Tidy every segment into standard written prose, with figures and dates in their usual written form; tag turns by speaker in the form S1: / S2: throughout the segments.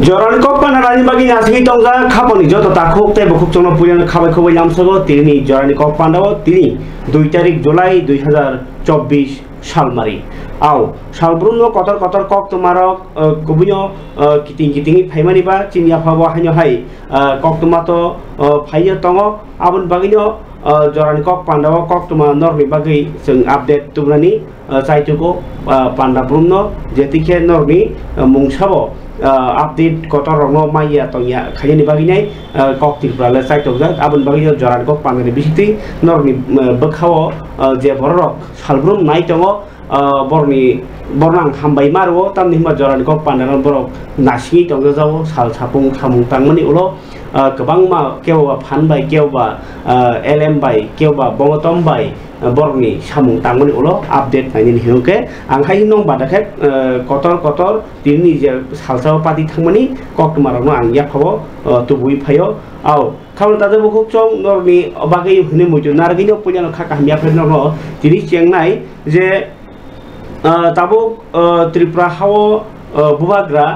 S1: Joran Kopan Rani Bagi Nasmi Tonga Kaponi Joto Takok Te Bukuk Tono Puyan Kabako Yamsogo Tini Jorani Kopandao Tini 2 তারিখ জুলাই 2024 সালমারি আও সালব্রুনো কতর কতর কক তোমারক কবিনো কিটিং কিটিং ফাইমানিবা চিনিয়া ফাবো হাইনো হাই কক তোমাতো ফাইयो তঙ্গ আবন বাগিনো জরানি কক পান্ডাও কক তোমা নরনি বাগি जों আপডেট তুমরানি চাইতুকো পান্ডা ব্রুনো যেতিকে নরনি মুংসাবো আপডেট কতর রঙ মাইয়া তংয়া খাইনি বাগিনাই কক তিরপ্রালে চাইতক আবন বাগিনো জরানি কক পান্ডানি বিসিতি নরনি বখাও যে বরক সালব্রুম নাই তঙ্গ borni bornang hambai marwo tamni ma joran ko pandaran borok nasi tongjo jawo sal sapung samung tangmani ulo kebang ma keuba phan bai keuba lm bai keuba bongotom bai borni samung tangmani ulo update naini hiuke angkai nong badakek kotor tini je salsao pati thangmani kok marano angya phabo tubui phayo au খাওয়ার তাদের বুকুক চং নরনি বাকি হনে মুজু নারগিনো পুজানো খাকা হামিয়া ফেরনো তিনি চেংনাই যে তাবুক ত্রিপুরা হাও বুবাগ্রা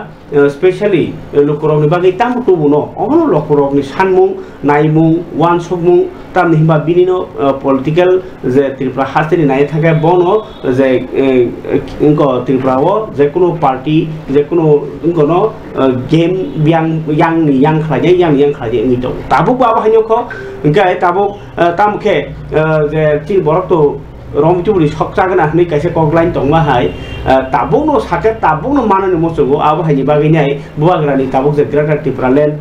S1: specially লোকরকনি বাকি তাম টুবুনো অহনো লোকরকনি সানমুং নাইমুং one সবমুং তাম নিহিবা বিনিনো পলিটিক্যাল যে ত্রিপুরা হাসিনি নাই থাকে বনো যে ইনক ত্রিপুরাও যে কোনো পার্টি যে কোনো ইনকনো গেম yang খাজে yang খাজে নিতো তাবুক বাবা হাইনখো গায় তাবুক তামখে যে চি বরক তো রমচুবুরি সকজাগনা হনি কাইসে কগলাইন তংমা হাই তাবুকনো সাকে তাবুকনো মাননি মসগো আবো হাইনি বাগিনাই বুয়াগ্রানি তাবুক যে গ্রেটার ত্রিপুরালেন্ড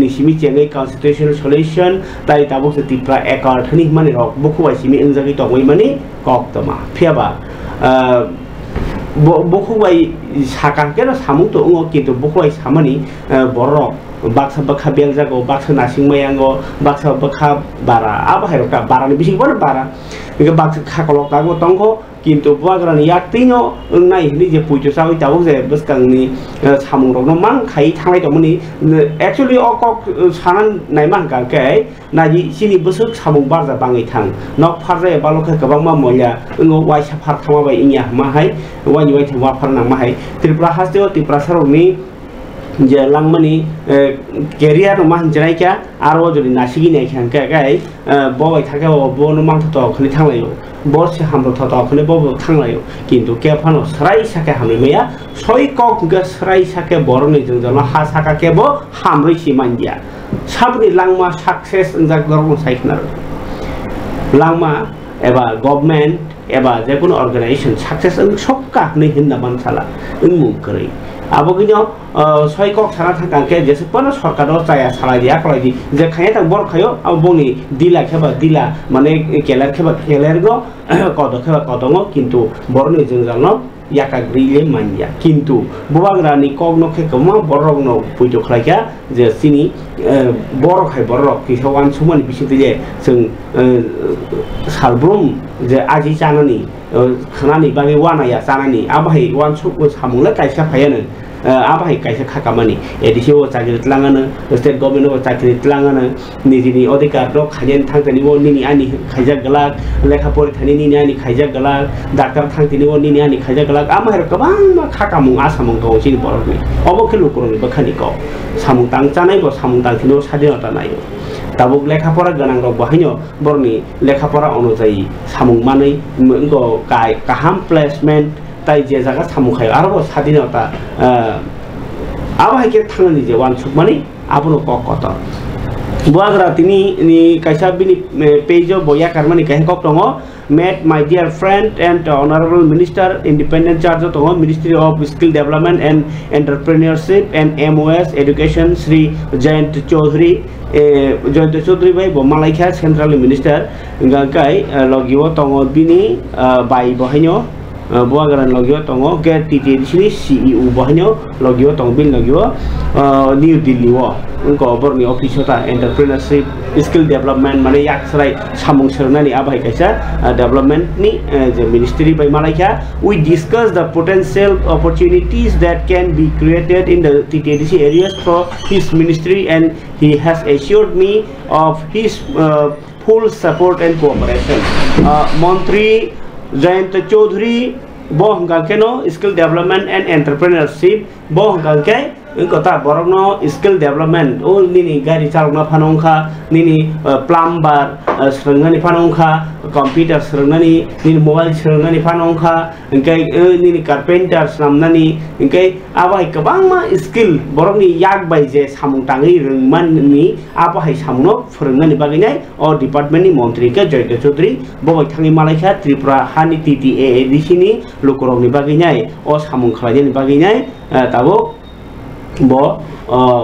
S1: নিসিমি চেঙ্গै কনস্টিটিউশনাল সলিউশন তাই তাবুক যে ত্রিপুরা একার্ট হনি মানে রক বকুবাই সিমি ইনজাগি তংই মানে কক্তমা ফিয়াবা বকুবাই সাকান কেন সামু তো উঙ্গো কিন্তু বকুবাই সামানি বরক baksa bakha beljago baksa nasingmayango baksa bakha bara abahayoka barani bisingbar bara ike baksa khakolok tago tongko কিন্তু বুয়াগ্রানি ইয়াকতিনো নাই হিনি যে পুইতো সাউই তাবো যে বসকাংনি সামুং রকনো মান খাই থাंनाय दंमोनि एक्चुअली अकक सानान नायमान गांकै नायि सिनि बसुक सामुं बारजा बाङै थां नक फारजे बालखे गोबां मा मया ओंगो वाइ साफार थामाबाय इया माहाय वाइनि वाइ थामा फारनां माहाय त्रिपुरा हास्तेव त्रिपुरा सरकनि যে লাংমানি কেরিয়ার मा हनजनायखा आरो जदि नासिगि नायखांका गाय बबाय थाके बनो मांथ खनि थांलायो बरसे हामरो थत खनि बब थांलायो किन्तु केफानो सराय साके हामैया सय कक ग सराय साके बरनि जों जन हा साका केबो हामरै सिमानदिया साबनि लांमा सक्सेस जाक दरम साइखनार लांमा एबा गभर्नमेन्ट एबा जेकुनो अर्गानाइजेशन सक्सेस सबका नै हिन्ना मानसाला मुकरै आबगिनो सय कक सारा थांकांके जेसे पनो सरकारो चाया सालायदिया कलायदि जे खाया थां बर खायो अब बनि दिला खेबा दिला माने केलार खेबा केलारगो कद खेबा कदंगो किन्तु बरनि जों जानो याका ग्रिले मानिया किन्तु बुबाग्रानि कगनो खेकमा बरगनो पुइतो खलायका जे सिनि बर खाय बरक किसवान सुमनि बिसिते जे जों सालब्रुम जे आजि जानानि खानानि बागे वानाया जानानि आबाहाय वान सुक सामुला कायसा फायानो आबाहाय कायसा खाकामानि एदिसि ओ चागिरि तलाङानो स्टेट गभर्नमेन्ट ओ चागिरि तलाङानो निजिनि अधिकार द खायन थांतनि ओ निनि आनि खायजा गलाक लेखा फरायथानि निनि आनि खायजा गलाक डाक्टर थांतनि ओ निनि आनि खायजा गलाक आमाहाय गोबां खाकामु आसामु दंसि बरनि अबखे लुकुरनि बखानिको सामु तांचानाय ब सामु तांथिनो सादिनता नायो ताबुक लेखापरा गोनां रग बाहायनो बरनि लेखापरा अनुजायि सामुं मानै गो गाय गाहाम प्लेसमेन्ट ताइ जे जागा सामु खायो आरो सादिनता आबाहायके थांनि जे वान सुकमानि आबुनो ककत बुआग्रा तिनि नि कायसा बिनि पेजो बया करमानि काहे कक दङ met my dear friend and honorable minister independent charge of Ministry of Skill Development and Entrepreneurship and MOS Education Sri Jayant Chaudhary by Bomalaikia Central Minister Gakai Logio Tongo Bini by Bohino Buagaran Logio Tongo get TTC CEO Bohino Logio Tongbin Logio New Delhi Government Official Entrepreneurship Skill Development Mane Yaksrai Samung Sernani Abai Kaisa Development ni the Ministry by Malaikia we discuss the potential opportunities that can be created in the TTDC areas for his ministry and he has assured me of his full support and cooperation. Mantri Jayant Chaudhary boh gangkeno skill development and entrepreneurship boh gangke kota borokno skill development o nini gari chalokna phanongkha nini plumber srungnani phanongkha computer srungnani nini mobile srungnani phanongkha engkai nini carpenter snamnani engkai abai kabangma skill borokni yak bai je samung tangi rungmanni abai samungno phurungnani baginai o department ni montri ke Joyke Chaudhary bobai thangi malaikha Tripura hani TTA edisini lokorokni baginai o samung khlainani baginai tabo bo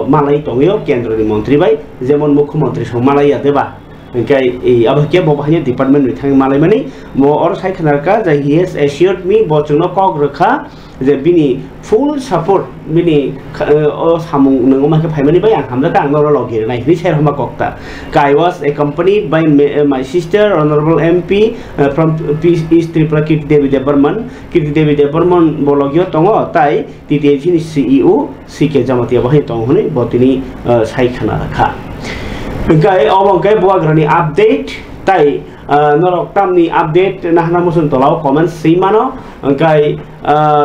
S1: malai tongyo kendro ni montri bai jemon mukhyamantri song malai adeba engkai ei abhakia bo bahanya department ni thangi malai mani mo or sai khanarka that he has assured me bo chungno kok rakha je bini full support bini o samung nungo ma ke phaimani bai ang hamda ang noro logir nai ni ser hama kokta I was accompanied by my sister honorable MP from East Tripura Kirti Devi Debarman bologio tongo tai TTC ni CEO CK Jamatia bahai tong hone botini sai khana rakha engkai obongkai buagrani update tai norok tamni update nahna musun tolau comment simano engkai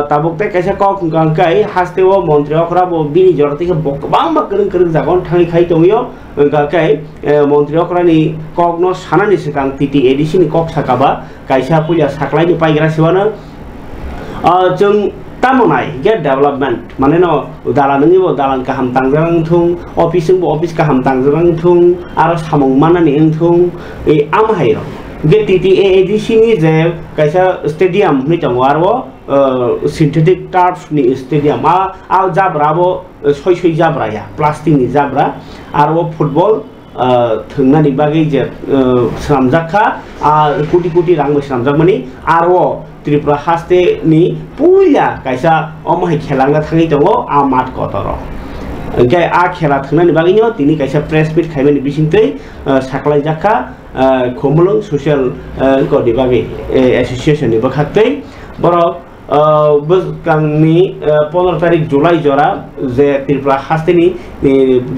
S1: tabukte kaisa kok engkai hastewo montri okra bo bini jorati ke bokbang ba kereng jagon thangi khai tongyo engkai montri okra ni kokno sanani sikang TTA edisi ni kok sakaba kaisa puja saklai ni paigra siwana jeng tamonai get development mane no dalan ni bo dalan kaham tangjang thung office bo office kaham tangjang thung aro samung manani thung e amhai ro get TTA edisi ni je kaisa stadium ni tongwarbo synthetic turf ni stadium a jabra bo soi jabra ya plastic ni jabra aro football thungnani bagai je samjakha kuti rang samjakmani aro Tripura haste ni puya kaisa omai khelanga thangi tongo a mat kotoro engkai a khela thangnani baginyo tini kaisa press meet khaimani bisingtei saklai jakha khomulung social ko di bagi association ni bakhaktei borok kangni 15 tarik July jora je Tripura haste ni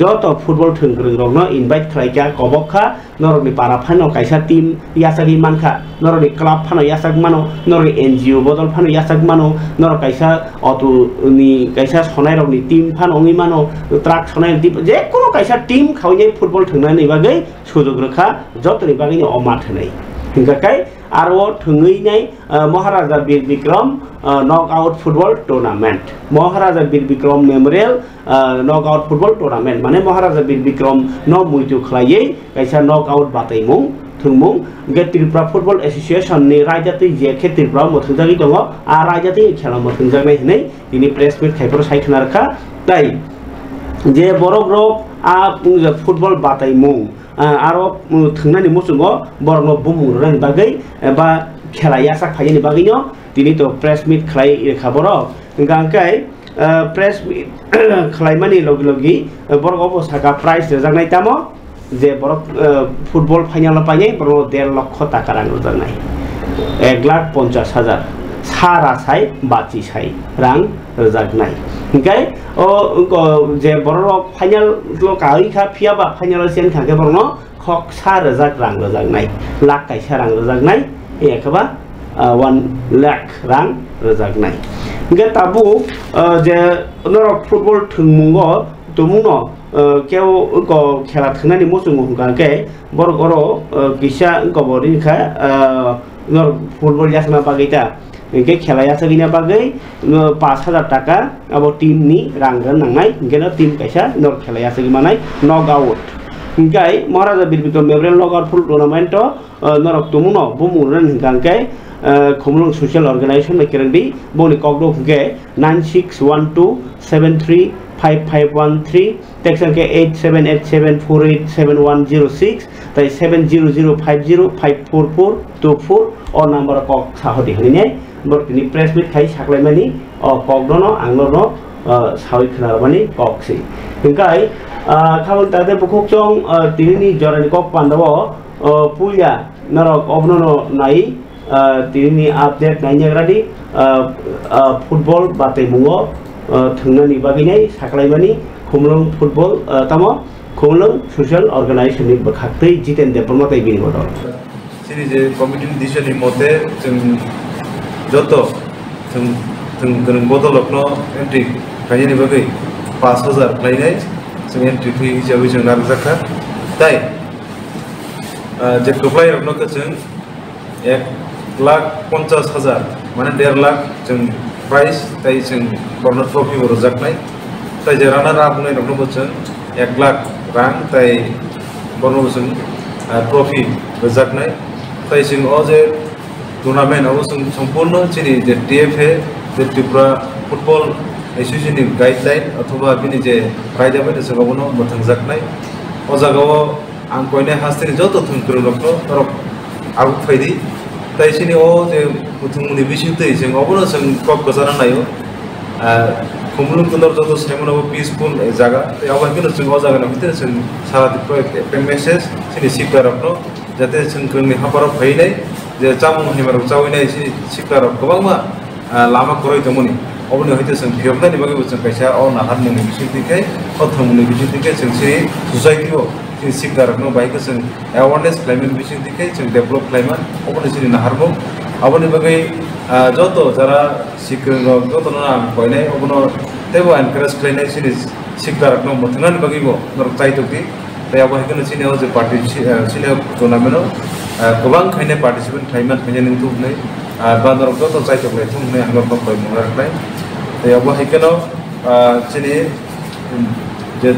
S1: joto football thungkrung rokno invite khlaika kobokha norok ni para phano kaisa team yasagi mankha norok ni club phano yasak mano norok NGO bodol phano yasak mano norok kaisa auto ni kaisa sonai rok ni team phano ngi mano truck sonai team je kono kaisa team khawni football thungnani bagai sujog rakha joto ni bagai ni oma thnai hingkakai aro thungui nai Maharaja Bir Bikram knockout football tournament Maharaja Bir Bikram memorial knockout football tournament mane Maharaja Bir Bikram no muitu khlaiye kaisa knockout bataimung thungmung get Tripura football association ni raijati je khe Tripura mothungjagi tongo a raijati khela mothungjagnai hinai tini press meet khaipro saithna rakha tai je borok rok a football bataimung aro thungnani musungo borokno bumung rani bagai ba khela yasak phaini bagino tini to press meet khlai khaboro gangkai press meet khlaimani logi borok obo saka prize rejagnai tamo je borok football final paine borok 1.5 lakh taka rang rejagnai 1,50,000 sara sai bachi sai rang rejagnai engkai o je borok final lo kai kha phiaba final sen khake borno khok sa rejak rang rejagnai lakh kaisa rang rejagnai ekaba 1 lakh rang rejagnai engkai tabu je norok football thungmungo tumuno keo ko khela thnani mosungo hungkake borok oro kisa ko bori kha norok football yasna bagita engke khela yasagina bagai 5,000 taka abo team ni ranggan nangnai engke team kaisa nor khela yasagi manai knockout engkai Maharaja Bir Bikram memorial knockout full tournament norok tumuno bumuran hingkangkai khomulung social organization ni kerengdi boni kokdo hingke 9612735513 text ke 8787487106 tai 70050544424 or number kok sahodi hine bortini press meet khai saklaimani o kokdono anglono sawi khnarmani koksi hingkai khabon tade bukhokchong tinini jorani kok pandawo puya narok obnono nai tinini update nainyagradi football bataimungo thungnani baginai saklaimani khumlung football tamo khumlung social organization ni bakhaktei jiten department tai bini bodol
S2: sini je committee decision ni mote jeng joto jeng bodolokno entry kayani bagai 5000 खालायनाय जों entry फि हिसाबै जों नारजाखा ताइ जे खोख्लाय रखनो जों 1,50,000 माने 1.5 लाख जों price ताइ जों बरनो ट्रफि रजाकनाय ताइ जे रानार आप बुंनाय रखनो जों 1 लाख रां ताइ बरनो जों ट्रफि रजाकनाय ताइ जों अ जे टुर्नामेन्ट आव जों सम्पूर्ण चिनि जे टीएफए जे त्रिपुरा फुटबल एसोसिएशननि गाइडलाइन अथवा बिनि जे रायदा बायदि जोंनो मोथांजाकनाय अ जागाव आं कयने हास्तिनि जत थंक्रो रखनो तरफ आगु फायदि ताइसिनि अ जे मुथुंनि बिसिते जों अबनो जों कप गजाना नायो खुमलुं कुनर जत सेमनो पीसफुल जागा याव हायनो जों अ जागा नमिते जों सारा दिप्रो मेसेज सिनि सिकार रखनो जाते जों ग्रोनि हाबार फायनाय जे चामुं हिमार चावैनाय सिकार गोबांमा लामा खरै दमनि अबनो हयतो जों फियबनानि बागै जों कैसा अ नाहारनि बिसितिखाय अथमनि बिसितिखाय जों सिरि सोसाइटियाव सिकार रखनो बाइक जों अवेयरनेस क्लाइमेट बिसितिखाय जों डेभलप क्लाइमेट अबनो सिरि नाहारबो अबनि बागै जत जरा सिकर जत ना कयनाय अबनो तेबो एनकारेज क्लाइनाय सिरि सिकार रखनो मथनानि बागैबो नर चाइतोकि तायाव हायनो सिनि जे पार्टिसिपेट सिनि टुर्नामेन्ट गोबां खायने पार्टिसिपेट क्लाइमेट खायने नंगौ नै बाजार जत चाइतोकलाय थुंनै हांगर कय मुराखलाय तायाव हायनो सिनि जे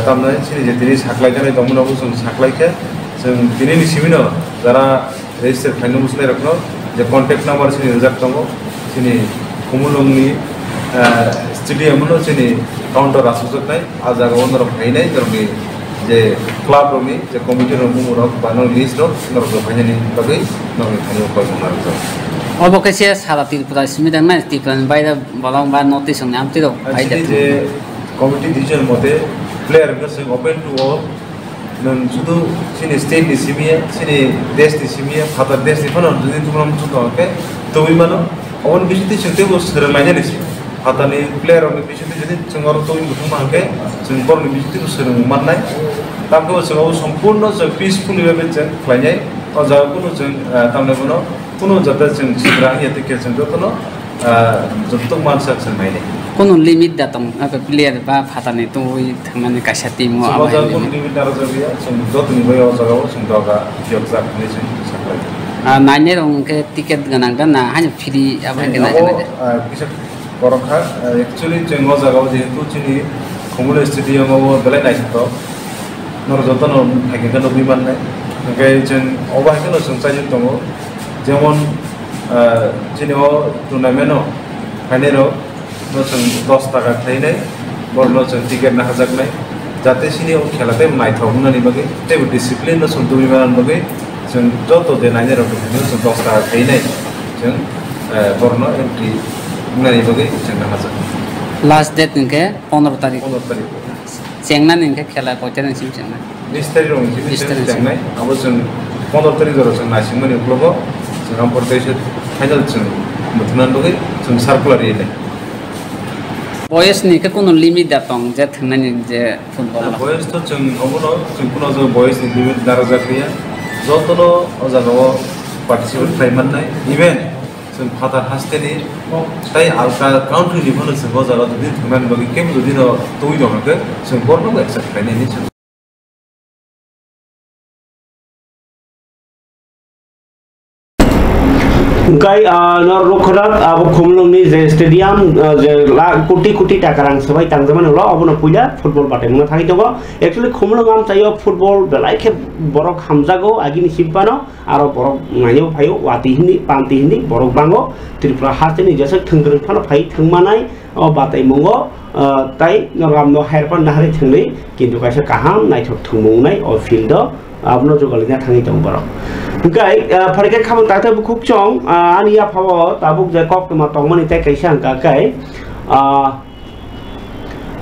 S2: तामनाय सिनि जे दिनै साख्लाय जानाय दमनावबो जों साख्लायखे जों दिनैनि सिमिनो जरा रेजिस्टार खायनो मुसनाय रखनो जे कन्टेक्ट नम्बर सिनि रिजार्भ दङ सिनि खुमुलुंनि स्टेडियामनो सिनि काउन्टार आसुजनाय आ जागाव नर फायनाय जरनि जे क्लाब रनि जे कमिटि रनि मुरक बानो लिस्ट नर फायनायनि बागै नर फायनो कय मुराखलाय
S3: अब कैसे सारा त्रिपुरा सिमिदां ना त्रिपुरा बायदा बलां बा नोटिस नाम तिरो फायदा
S2: जे कमिटि डिसिजन मते प्लेयर जों ओपन टू ऑल नों जुदु सिनि स्टेट नि सिमिया सिनि देश नि सिमिया फादर देश नि फनो जुदि तुमराम जुदो के तोइ मानो अवन बिसिति सिते बो सोरलायनाय निसि फादारनि प्लेयर नि बिसिति जुदि जों अर तोइ बुथुम माके जों बरनि बिसिति सोरं माननाय तामको जों सम्पूर्ण जों पीसफुल वे जों फ्लायनाय अ जागुनो जों तामने बनो कुनो जता जों सिग्रा याते के जों जतनो जत्तो मानसा जों नायनाय
S3: कोनो लिमिट दातों प्लेयर बा फातानि तोइ थांनानै कासा टिम आ
S2: कोनो लिमिट दारो जबिया जों जतनि बयो जगाव जों दगा फियक जाखने जों साख्लाय
S3: नायने रंके टिकेट गोनां दा ना हानि फ्री आबा के ना
S2: किसा बरखा एक्चुअली जों जगाव जेहेतु चिनि खुमुल स्टेडियामाव बेलाय नायथो नर जतन थागिगन बिमाननाय ओंखाय जों अबायखनो जों चाइजों दङ जेमन चिनियाव टुर्नामेन्ट फाइनेल जों 10 टाका थायनाय बरनो जों टिकेट ना हाजाकनाय जाते सिनि खेलाते नायथाव होननानै बागै तेबो डिसिप्लिन न सन्तो बिमान बागै जों जत जे नायने रखनो जों 10 टाका थायनाय जों बरनो एन्ट्रि होननानै बागै जों ना हाजाक
S3: लास्ट डेट इनके 15 तारिख चेंना इनके खेला कयता नसिम चेंना
S2: 20 तारिख रंसिम चेंनाय अब जों 15 तारिख जरा जों नासिमनि क्लबो जों आमपर्टेसन फाइनल जों मुथुनान बागै जों सार्कुलार येले
S3: बयस नि के कोनो लिमिट दातों जे थांनानै जे फुटबल
S2: बयस तो जों अबनो जों कुनो जो बयस नि लिमिट दारा जाखैया जतनो अजागाव पार्टिसिपेट खालामनाय इभेन जों फादार हास्टेनि ताइ आलका काउन्ट्रि लिभनो जों अजागाव जुदि थांनानै बागै केम जुदि न तोइ दङके जों बरनो एक्सेप्ट खालामनायनि जों
S1: Kai rokorat abo khumlungni je stadium je koti koti taka rang sabai tangjaman ulo abono puila football bate mona thai togo actually khumlung am chayo football belai khe borok hamjago agini sipano aro borok ngayo phayo wati hindi panti hindi borok bango tripura hasteni jesa thungrung phano phai thungmanai o batai mungo tai norgam no hairpan nahari thungnei kintu kaisa kaham naithok thungmungnai o field abno jogalina thangi tong borok Guy, Paraka come back to Cook Chong, Ania Power, Tabuk the Cock to Matomani take a shank, okay?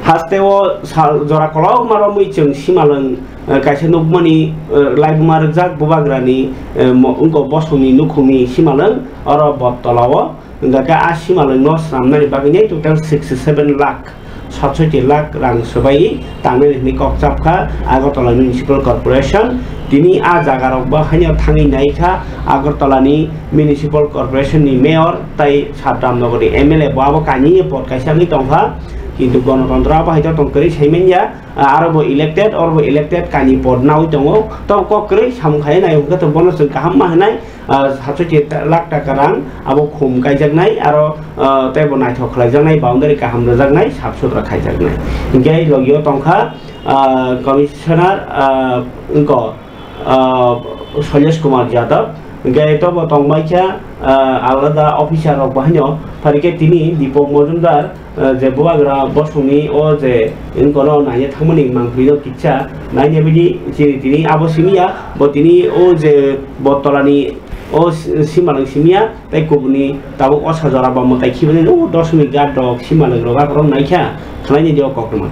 S1: Hastewo Zorakolo, Maromichung, Shimalan, Kashanuk money, like Marzak, Bubagrani, Unko Bosumi, Nukumi, Shimalan, or a Botolawa, and the guy Shimalan knows from many Bagine to tell 67 lakh. 67 lakh রাং সবাই Tamil নিকক চাপখা Agartala municipal corporation তিনি আ জাগারক বা Haniyeh থাঙি নাইখা আগরতলানি municipal কর্পোরেশননি mayor তাই সাবরাম নগরী MLA বাবো কানি পডকাস্টনি দংফা কিন্তু গণতন্ত্র বাহিত তংকরি সেইমেনিয়া আরবো elected কানি পদ নাও দङ তো ককরি সামখাय नायखौ তো বনস गाहाम माहनाय 7 लाख टाका रां आबो खुम गायजागनाय आरो तेबो नायथक खालायजागनाय बाउन्डारि गाहाम रजागनाय साफ सुथरा खायजागनाय इंगाय लगियो तंखा कमिशनार इंको शैलेश कुमार यादव इंगाय तो तंबाइखा आलादा अफिसार रक बाहायनो फारिके तिनि दीपक मजुमदार जे बुवाग्रा बसुनि ओ जे इनकोनो नायनो थांमोनि मांफ्रिनो किच्छा नायनो बिदि तिनि आबसिमिया बतिनि ओ जे बतलानि ओ सिमालं सिमिया ताई गुबुननि दाबो असा जरा बा मताय खिबनि ओ 10.8 सिमालं रगा रं नायखा खालायनि दियाव कक्रमा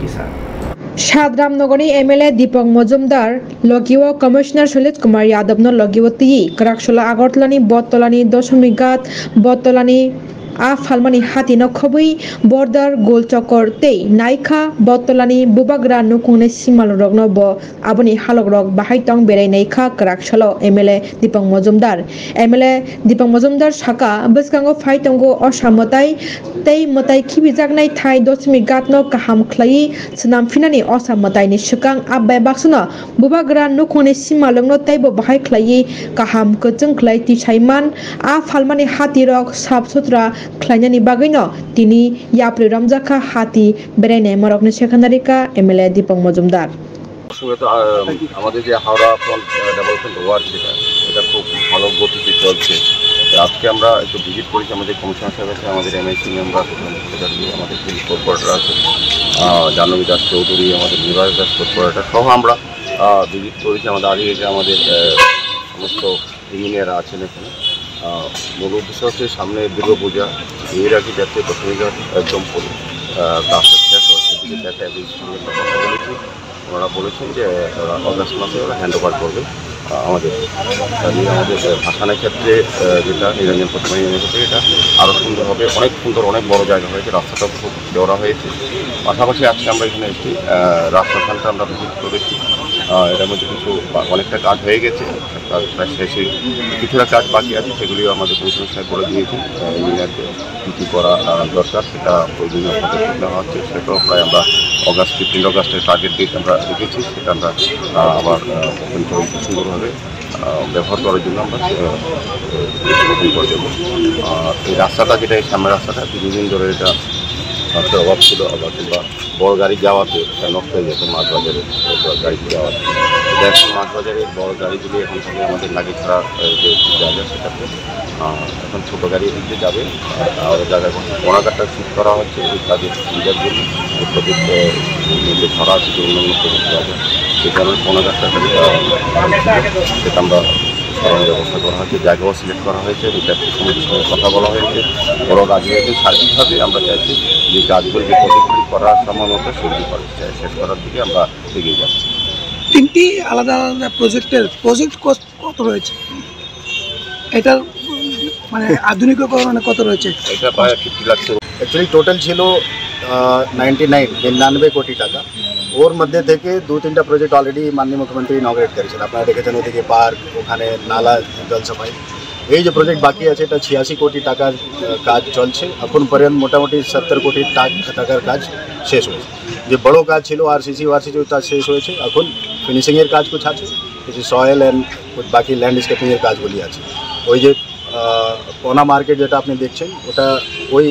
S4: सादरामनगरनि एमएलए दीपक मजुमदार लगियो कमिशनर शैलेश कुमार यादव न लगियो ती कराकसला आगरतलानि बतलानि 10.8 बतलानि आ फालमानि हातिन खबै बर्डार गोल चक्कर ते नायखा बतलानि बुबाग्रा नुकुंनि सिमाल रगन ब आबनि हालक रग बाहायतंग बेराय नायखा कराकसलो एमएलए दीपक मजुमदार साका बसकांगो फाइतंगो असामताय तै मताय खिबिजागनाय थाय 10.8 न गाहाम ख्लायि सनामफिनानि असामतायनि सिगां आबाय बाक्सनो बुबाग्रा नुकुंनि सिमालंनो तैबो बाहाय ख्लायि गाहाम कचों ख्लाय तिसायमान आ फालमानि हाति रग साफ सुथरा ख्लायनानि बागैनो तिनि याप्रि रमजाखा हाति बेरायनाय मरकनि सेकेन्डारिका एमएलए दीपक मजुमदार
S5: আমাদের যে হাওড়া ফ্রন্ট ডেভেলপমেন্ট ওয়ার্ক যেটা এটা খুব ভালো গতিতে চলছে আজকে আমরা একটু ভিজিট করেছি আমাদের কমিশনার সাহেব আছে আমাদের এমএসি মেম্বার আমাদের পুলিশ কর্পোরেটর আছে জাহ্নবী দাস চৌধুরী আমাদের নিবাস দাস কর্পোরেটর সহ আমরা ভিজিট করেছি আমাদের আগে আমাদের সমস্ত ইঞ্জিনিয়াররা আছেন এখানে মূল উদ্দেশ্য হচ্ছে সামনে দুর্গাপূজা এর আগে যাতে প্রথমে একদম কাজটা শেষ হচ্ছে সেদিকে দেখা সঙ্গে কথা বলেছি ওনারা বলেছেন যে ওরা অগাস্ট মাসে ওরা হ্যান্ড ওভার করবে আমাদের ভাসানের ক্ষেত্রে যেটা নিরঞ্জন প্রতিমা ক্ষেত্রে এটা আরও সুন্দর হবে অনেক সুন্দর অনেক বড় জায়গা হয়েছে রাস্তাটাও খুব চওড়া হয়েছে পাশাপাশি আজকে আমরা এখানে একটি রাস্তাখানটা আমরা ভিজিট করেছি এটার মধ্যে কিছু অনেকটা কাজ হয়ে গেছে কাজ প্রায় শেষে কিছুটা কাজ বাকি আছে সেগুলিও আমাদের কমিশনার সাহেব করে দিয়েছি ইঞ্জিনিয়ারকে কী করা দরকার সেটা প্রয়োজনীয় পদক্ষেপ নেওয়া হচ্ছে সেটাও প্রায় আমরা 15 অগাস্টের টার্গেট ডেট আমরা রেখেছি সেটা আমরা আবার সুন্দরভাবে ব্যবহার করার জন্য আমরা ওপেন করে দেবো এই রাস্তাটা যেটা এই সামনের রাস্তাটা দীর্ঘদিন ধরে এটা রাস্তার অভাব ছিল আবার কিংবা বড় গাড়ি যাওয়াতে নষ্ট হয়ে যেত মাছ বাজারে গাড়ি যাওয়াতে এখন মাছ বাজারের বড় গাড়িগুলি এখন থেকে আমাদের লাগে ছাড়া যে জায়গা সেটাতে এখন ছোটো গাড়ি এদিকে যাবে আর জায়গায় কোনাঘাটটা ঠিক করা হচ্ছে এই কাজের সুবিধার জন্য প্রজেক্ট মধ্যে ধরা আছে যে অন্যান্য প্রজেক্ট আছে সেই কারণে কোনাঘাটটা সেটা আমরা সরানোর ব্যবস্থা করা হয়েছে জায়গাও সিলেক্ট করা হয়েছে বিদ্যার্থী সমিতির সঙ্গে কথা বলা হয়েছে বড় কাজ হয়েছে সার্বিকভাবে আমরা চাইছি যে কাজগুলো যে প্রজেক্টগুলি করার সময় মতো সেগুলি শেষ করার দিকে আমরা এগিয়ে যাচ্ছি
S6: তিনটি আলাদা আলাদা প্রজেক্ট কত রয়েছে এটার মানে আধুনিকীকরণে কত রয়েছে
S5: এটা প্রায় 50 লাখ
S7: অ্যাকচুয়ালি টোটাল ছিল 99 কোটি টাকা ওর মধ্যে থেকে 2-3টা প্রজেক্ট অলরেডি মাননীয় মুখ্যমন্ত্রী ইনগ্রেট করেছেন আপনারা দেখেছেন ওদিকে পার্ক ওখানে নালা জল সাফাই এই যে প্রজেক্ট বাকি আছে এটা 86 কোটি টাকার কাজ চলছে এখন পর্যন্ত মোটামুটি 70 কোটি টাকার কাজ শেষ হয়েছে যে বড় কাজ ছিল আরসিসি কাজ শেষ হয়েছে এখন ফিনিশিংয়ের কাজ কিছু আছে কিছু সয়েল অ্যান্ড বাকি ল্যান্ডস্কেপিংয়ের কাজগুলি আছে ওই যে পোনা মার্কেট যেটা আপনি দেখছেন ওটা ওই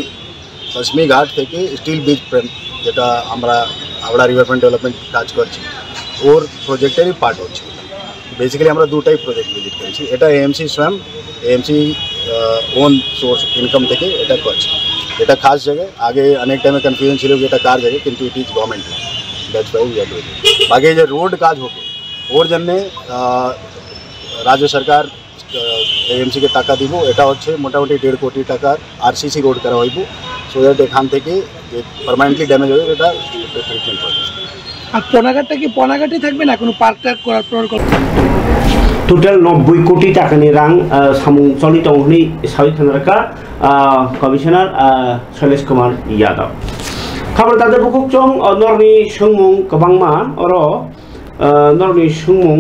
S7: পশ্চিমী ঘাট থেকে স্টিল ব্রিজ ফ্রেম যেটা আমরা হাওড়া রিভারফ্রন্ট ডেভেলপমেন্ট কাজ করছি ওর প্রজেক্টেরই পার্ট হচ্ছে বেসিক্যালি আমরা দুটাই প্রজেক্ট ভিজিট করেছি এটা এএমসি স্বয়ং এএমসি ওন সোর্স ইনকাম থেকে এটা করছে এটা খাস জায়গায় আগে অনেক টাইমে কনফিউশন ছিল যে এটা কার জায়গায় কিন্তু it is government that's why we are doing বাকি যে রোড কাজ হবে ওর জন্যে রাজ্য সরকার এএমসি কে টাকা দিব এটা হচ্ছে মোটামুটি 1.5 কোটি টাকার আরসিসি রোড করা হইব সো দ্যাট এখান থেকে যে পার্মানেন্টলি ড্যামেজ হবে এটা ট্রিটমেন্ট হবে
S6: আর পোনাঘাটটা কি পোনাঘাটই থাকবে না কোনো পার্কটা করার
S1: টোটাল 90 কোটি টাকাनि रां सामुं चलित अंगनि सावि थानारका कमिशनार शैलेश कुमार यादव खबर दादे बुकुकजों नरनि सुंमुं गोबांमा अरो नरनि सुंमुं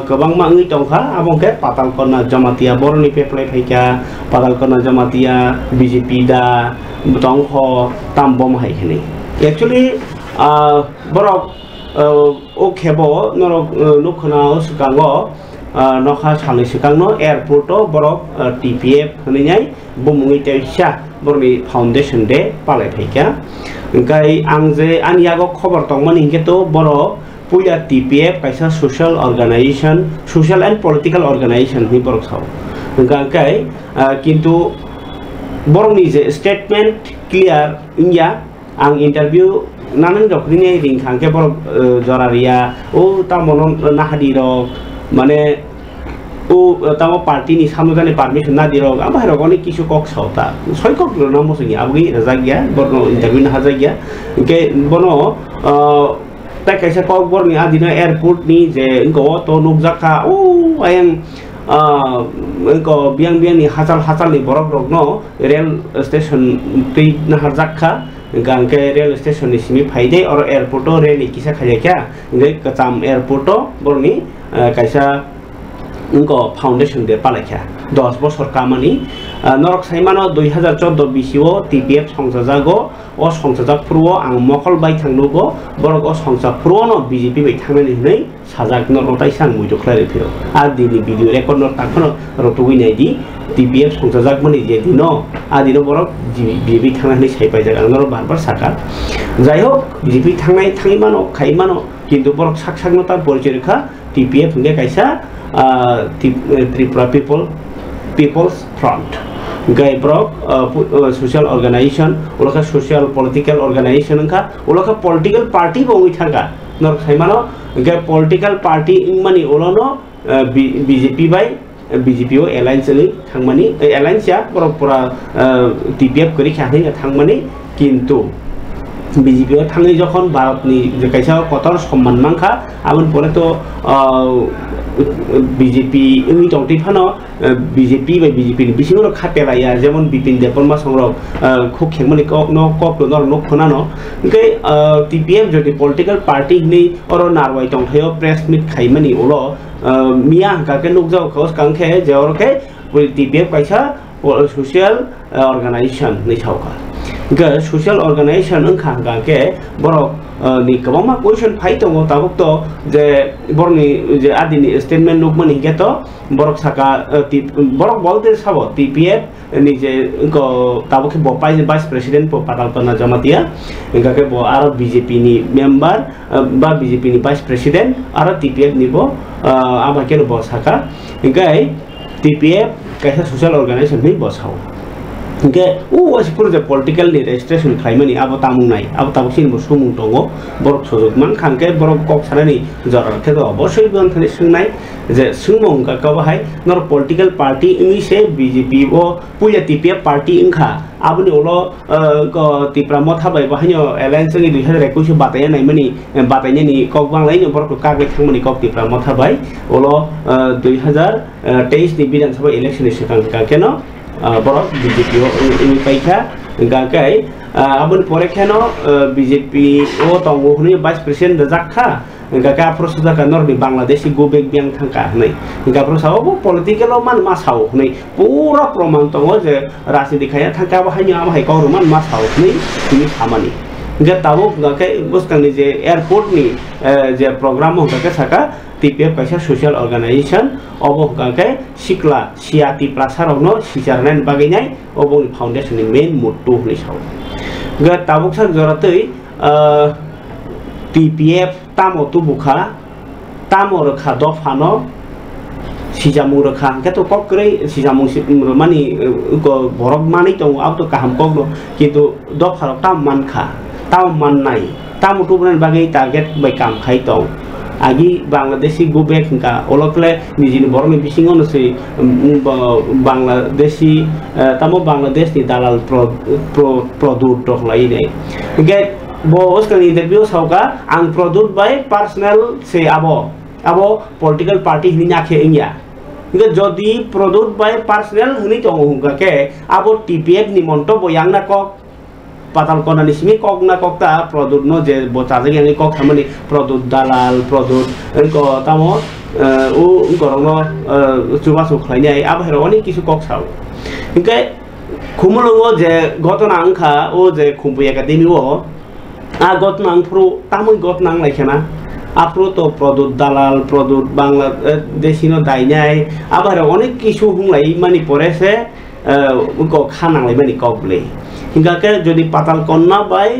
S1: गोबांमा ओइ दंखा आबंके पातालकना जमातिया बरनि पेप्लाय फाइका पातालकना जमातिया बीजेपी दा दंख तामबम हाइखनि Actually, borok o khebo norok nukhna sukango nokha salni sukangno airport o borok TPF hninai bumungi teisa borni foundation de palai thaika engkai ang je aniago khobor tongmani hingketo borok puya TPF kaisa social organization, social and political organization ni borok saw engkai kintu borok ni je statement clear india ang interview nanan dokrini ring khangke borok joraria o tamonon nahadi rok mane o tamo party ni samujane permission na dirok amai rok onek kisu kok sauta soikok no mosingi abgi rajagya borno interview na hajagya ke bono ta kaisa kok borni adina airport ni je ko to nukjaka o ayang ko biang ni hasal ni borok rok no rail station tei na harjakha gangke rail station ni simi phaide or airport o rail kisa khajaka ngai kacham airport o borni kaisa उनको foundation दे पालाख्या 10 বছর কামানি নরক সাইমানো 2014 বিসিও TPF সংসজাগো ও সংসজাগ পুরো আং মকল by থাংनुগো বরক ও সংসজাগ পুরো ন BJP by থাংনানি হनै সাজাগ নরতাই সাং মুইতো খ্লারে ফিরো আর দিনি video record নর তাখনো রতুগই নাইদি TPF সংসজাগ মানি যে দিনো আদিনো বরক বিজেপি থাংনানি সাইপাই জায়গা নর বারবার সাকা যাই হোক বিজেপি থাংনাই থাইমানো খাইমানো কিন্তু বরক সাকসাগনতার পরিচয় রেখা TPF হুঙ্গে কাইসা Tripura People's Front. Gai brok social organization, ulaka social political organization ka, ulaka political party bongi thanga. Nor khaimano gai political party ingmani olono BJP by BJP o alliance li thangmani alliance ya brok pura TPF kori khani thangmani kintu BJP o thangi jokhon bharatni je kaisa kotor সম্মান মানখা আমন পরে তো BJP ini tongti phano BJP by BJP ni bisingo khateraya jemon Bipin Deborma songrok khuk khengmani kok no kok nor nok khonano ngai TPF jodi political party ni oro narwai tongthayo press meet khaimani olo mia ka ke nukjau khos kangkhe jeorke TPF kaisa social organization ni thauka ga social organization angkha gangke borok ni kabama question phai tongo tabuk to je borni je adini statement nukmani geto borok saka borok bolte sabo TPF ni je ko tabuk bo vice president po patalpana jamatia engake bo aro BJP ni member ba BJP ni vice president aro TPF ni bo abake bo saka engai TPF kaisa social organization ni bo sao Oke, asipur je political ni registration khaimani abo tamung nai abo tabuk sin sumung tongo borok sojok man khangke borok kok sanani jarar ke to obosoi bon thani sungnai je sungmong ka ka bahai nor political party ingi se BJP o puya TPF party ingkha abuni olo ko tipra motha bai bahanyo alliance ni 2021 bataya nai mani batanya ni kok banglai ni borok ka ge thangmani kok tipra motha bai olo 2023 ni bidan sabha election ni sekang ka keno borok BJP ini paikha gakai abun pore kheno BJP o tongo huni vice president jakha gaka prosuda kanor di Bangladesh gobek biang thangka nei ga prosawo political man masau nei pura proman tongo je rasi dikhaya thangka bahanya amhai ko man masau nei ini samani ga tabuk gakai bustang ni je airport ni je program ho gaka saka TPF kaisa social organization obo gangke sikla siati prasarogno sijarnen baginai obo foundation ni main motto ni saw ga tabuk sak joratei TPF tamo tu bukha tamo rakha do phano sijamu rakha ke to kokre sijamu mani ko borok mani to ab to kaham kokno kintu do pharok tam man kha tam man nai tamo tu bulan bagai target bai kam khai to agi Bangladeshi gobek ka olokle nijini borong bisingo no se Bangladeshi tamo Bangladesh ni dalal product tok lai nei get bo oskan interview sauka ang product by personal se abo political party hini nakhe ingya nge jodi product by personal hini tongo hunga ke abo TPF ni monto boyang na kok patal kona ni simi kok na kok ta product no je bota je yang kok thamani product dalal product ko tamo u gorongno chuba su khlainai ab heroni kisu kok sao inkai khumulungo je gotona angkha o je khumpu academy o আগত নাংফ্রু তামুই গত নাং লাইখানা Afro তো প্রদুত দালাল প্রদুত বাংলাদেশিনো দাইনাই আবার অনেক কিছু হুংলাই মানি পরেছে খানাংলাই মানি কবলে হিংগাকে যদি পাতাল কন্যা বাই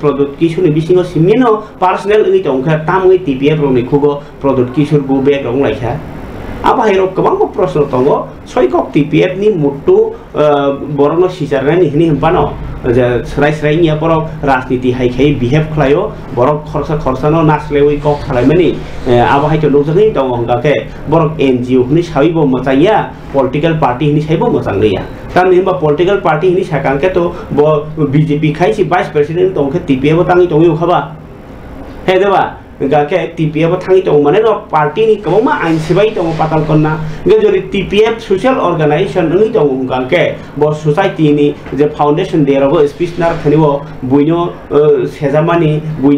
S1: প্রদুত কিশোর বিশিঙ্গ সিমিনো পার্সোনাল ইনি টংখা তামুই টিপিএফ রংনি খুগো প্রদুত কিশোর বু বেগ রং লাইখা আবাহিরক गोबां प्रश्न दङ सयकक टिपिएफ नि मुट्टु बरनो सिसारनानि हिनि हम्पानो जे स्राय स्राय निया बरक राजनीति हाइखाय बिहेव खलायो बरक खरसानो नासलेवै कक खालायमानि आबाहायथ लुजङै दङ हंगाके बरक एनजिओ नि साबिबो मोजांया पलिटिकल पार्टी नि साइबो मोजां लैया तारनि होमबा पलिटिकल पार्टी नि साकांके तो बीजेपी खायसि भाइस प्रेसिडेंट दंखे टिपिएफ तांनि दंयो खाबा हे देबा गाके टीपीएफ थांगी तो माने रो पार्टी नि कबमा आइन सिबाय तो पाताल कन्ना गे जरि टीपीएफ सोशल अर्गानाइजेशन नि तो गाके बो सोसाइटी नि जे फाउंडेशन देराबो स्पिचनार खनिबो बुइनो सेजामानि बुइ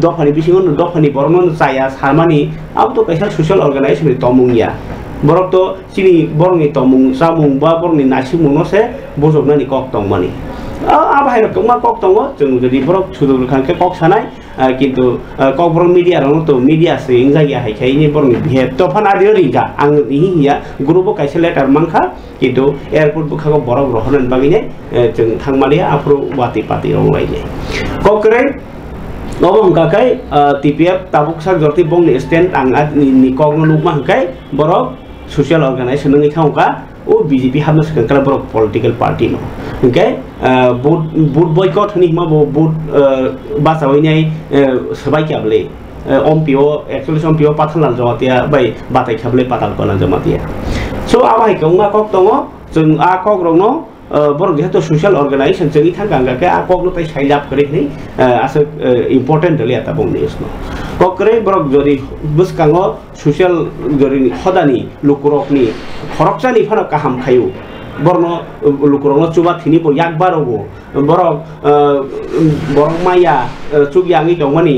S1: दफानि बिसिङो दफानि बरनो जाया सामानि अब तो कैसा सोशल अर्गानाइजेशन तमुंगिया बरक तो सिनि बरनि तमुं सामुं बा बरनि नासिमुंनो से बजबनानि कक तंमानि आबाहाय रकमा कक दङ जों जदि बरक सुदुल खानके कक सानाय किन्तु कक बर मिडिया रनो तो मिडिया से इंजागिया हायखायनि बरनि बिहे तफान आदियो रिगा आं हिया ग्रुप कायसे लेटार मांखा किन्तु एयारपोर्ट बुखागो बरक रहरन बागिने जों थांमालिया आफ्रो वाति पाति रंलायने ककरे नबं काकाय टीपीएफ ताबुकसा जर्ति बंनि स्टैंड आं नि कगनो लुकमा हंकाय बरक सोशल अर्गानाइजेशन नि थांका ओ बीजेपी हामस कंकला बरक पॉलिटिकल पार्टी नो ओके बुट बॉयकॉट हनी मा बुट बासावैनाय सबाय क्याबले ओमपीओ एक्चुअली ओमपीओ पाथालाल जमातिया बाय बाताय खाबले पाताल कना जमातिया सो आबाय गंगा कक दङ जों आ कक रंनो बरक जेहेतु सोशल अर्गानाइजेशन जोंनि थांगा के आ कक नो ताय साइलाप करे नै आसे इम्पोर्टेंट लिया ता बंनि इसनो ककरे बरक जरि बुसकाङो सोशल जरि हदानि लुकुरकनि खरकसानि फानो काहाम खायु बरनो लुकुरनो चुबा थिनि बो याकबारगो बरक बरक माया चुगियाङि दंमानि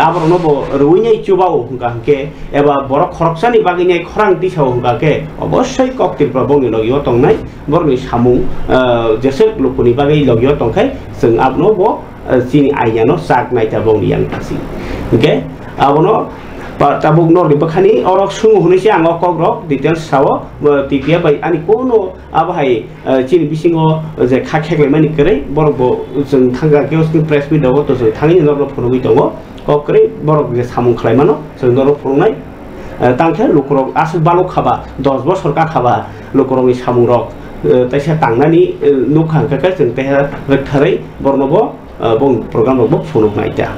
S1: आबरनो बो रुइनै चुबाव हुंगाके एबा बरक खरकसानि बागिनै खरां दिसाव हुंगाके अबस्यै ककतिर प्रबंनि लगियो तंनाय बरनि सामु जेसे लुकुनि बागै लगियो तंखाय जों आबनो बो सिनि आइयानो साक नायता बंनि यां थासि okay आबनो tabuk nor di bakani orok sungu hunisi ang okogrok details sawo tipia bai ani kono abahai chini bisingo je khakhek mani kere borbo जों thanga keos ni press meet dawo to जों thangi nor phonoi tongo kokre borok je samung khlai mano जों nor phonai tangkhe lukurok asu balok khaba 10 bochor ka khaba lukurok ni samung rok taisa tangnani nukhang ka जों teha rekthare bornobo bong program rok phonok naita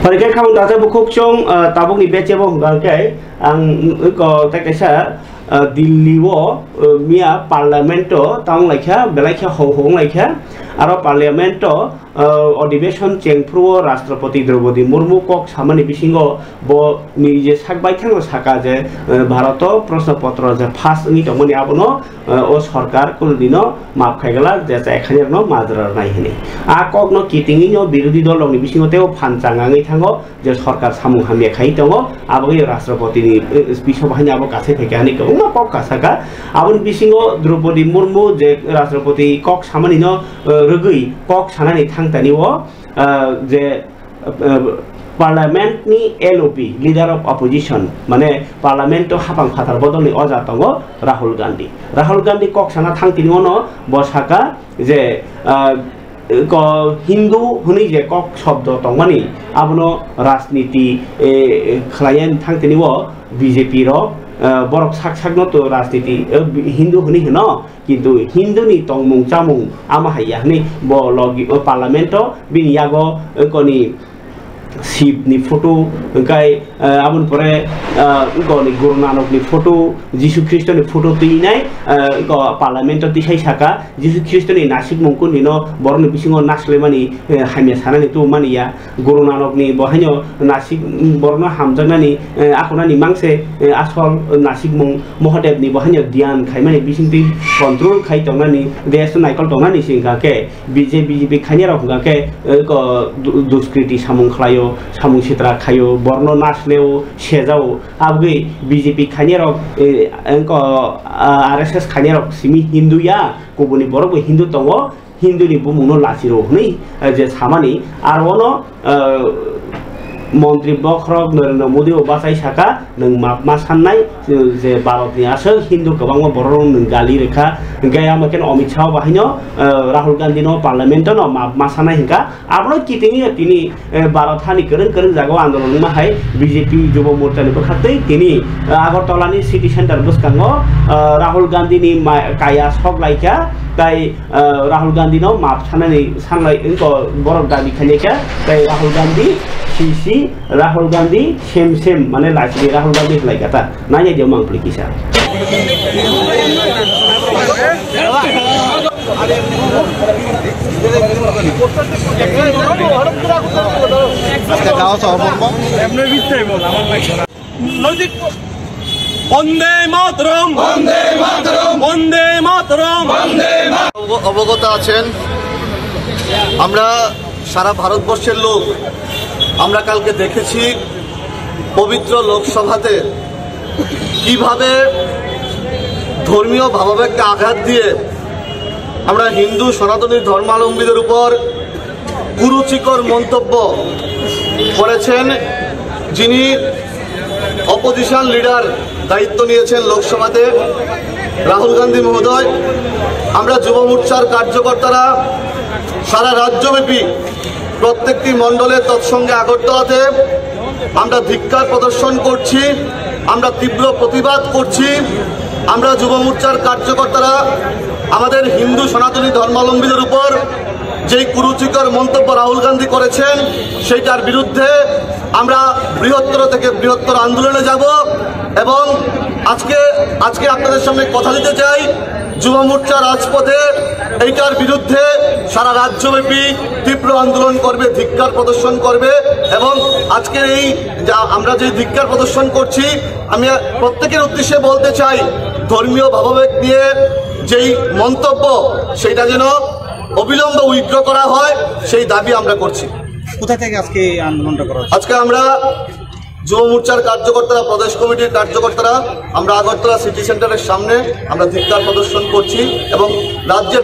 S1: Pergi kamu datang buku cong tabung ni baca boh galkai ang ko tak kesa Delhi wo mia parlamento taung laikha belaikha hong laikha aro parlamento अधिवेशन चेंगफ्रु राष्ट्रपति द्रौपदी मुर्मु कक सामानि बिसिंगो बो निजे साकबाय थांगो साका जे भारत प्रश्नपत्र जे fast नि तमनि आबनो ओ सरकार कुल दिनो माप खायगला जे एखाने न माजरा नाय हने आ कक न किटिंगि न विरोधी दल नि बिसिंगो तेव फानचाङाङै थांगो जे सरकार सामु हामे खाइ दङ आबो राष्ट्रपति नि स्पीच बाहायनि आबो कासे फैगानि कम कक कासाका आबो बिसिंगो द्रौपदी मुर्मु जे राष्ट्रपति कक सामानि न रगै कक सानानि थांतानि वो जे पार्लियामेंट नि एलओपी लीडर ऑफ अपोजिशन माने पार्लियामेंट तो हापां फातार बदल नि अजा दङ राहुल गांधी कक साना थांतिनि उनो बसाका जे हिंदू हुनि जे कक शब्द दंमानि आबनो राजनीति खलायन थांतिनि वो बीजेपी रो बरक साक न तो राजनीति हिंदू हुनि हन किन्तु हिंदू नि तंगमुं चामुं आमा हाया हनि बो लगी पार्लियामेंट बिनि यागो कोनि शिव नि फोटो गाय आबन परे गनि गुरु नानक नि फोटो जीशु ख्रिस्ट नि फोटो तिनाय ग पार्लियामेंट तिसाय साका जीशु ख्रिस्ट नि नासिक मुंकु निनो बरनि बिसिङो नासलेमानि हामिया सानानि तु मानिया गुरु नानक नि बहायनो नासिक बरनो हामजानानि आखनानि मांसे आसल नासिक मुं महादेव नि बहायनो ध्यान खायमानि बिसिंति कंट्रोल खाय तंनानि देश नायकल तंनानि सिंगाके बीजेपी खायनि रखगाके ग दुष्कृति सामुं खलायो सामुं सित्रा खायो बर्नो नासलेव सेजाव आबगै बीजेपी खायनिरक आरएसएस खायनिरक सिमि हिंदुया गुबुनि बरबो हिंदू दङ हिंदुनि बुमुंनो लाचिरो हनै जे सामानि आरोनो मन्त्री बख्रक नरेन्द्र मोदी बासाय साका नों मा साननाय जे भारतनि आसोल हिंदू गोबां बर' नों गालि रेखा गया मकेन अमित शाह बाहायनो राहुल गांधी नो पार्लियामेंट नो मा साननाय हिंका आबनो कितिनि तिनि भारत हानि करन जागो आंदोलन माहाय बीजेपी युव मोर्चा नि बखातै तिनि आगरतलानि सिटी सेंटर बसकांगो राहुल गांधी नि काया सक लाइका ताई राहुल गांधी नो माप साननाय इनको बरफ दाबि खालिका ताई राहुल गांधी सीसी राहुल गांधी सेम माने लाची राहुल गांधी लाइकाता नाय दियो मांगप्ली किसा
S8: वंदे मातरम वंदे मातरम वंदे मातरम वंदे
S9: অবগত আছেন আমরা সারা ভারতবর্ষের লোক আমরা কালকে দেখেছি পবিত্র লোকসভাতে কিভাবে ধর্মীয় ভাবাবেগকে আঘাত দিয়ে আমরা হিন্দু সনাতনী ধর্মাবলম্বীদের উপর কুরুচিকর মন্তব্য করেছেন যিনি অপোজিশন লিডার দায়িত্ব নিয়েছেন লোকসভাতে রাহুল গান্ধী মহোদয়। আমরা যুব মোর্চার কার্যকর্তারা সারা রাজ্যব্যাপী প্রত্যেকটি মণ্ডলে তৎসঙ্গে আগরতলাতে আমরা ধিক্কার প্রদর্শন করছি, আমরা তীব্র প্রতিবাদ করছি। আমরা যুব মোর্চার কার্যকর্তারা আমাদের হিন্দু সনাতনী ধর্মাবলম্বীদের উপর যেই কুরুচিকর মন্তব্য রাহুল গান্ধী করেছেন সেইটার বিরুদ্ধে আমরা বৃহত্তর থেকে বৃহত্তর আন্দোলনে যাব এবং আজকে আপনাদের সামনে কথা দিতে চাই যুব মোর্চা রাজপথে এইটার বিরুদ্ধে সারা রাজ্যব্যাপী তীব্র আন্দোলন করবে, ধিক্কার প্রদর্শন করবে এবং আজকের এই আমরা যে ধিক্কার প্রদর্শন করছি আমি প্রত্যেকের উদ্দেশ্যে বলতে চাই ধর্মীয় ভাবাবেগ নিয়ে যেই মন্তব্য সেটা যেন অবিলম্বে উইথড্র করা হয় সেই দাবি আমরা করছি।
S6: কোথা থেকে আজকে এই আন্দোলনটা করা হচ্ছে?
S9: আজকে আমরা যুব মোর্চার কার্যকর্তারা, প্রদেশ কমিটির কার্যকর্তারা আমরা আগরতলা সিটি সেন্টারের সামনে আমরা ধিক্কার প্রদর্শন করছি এবং রাজ্যের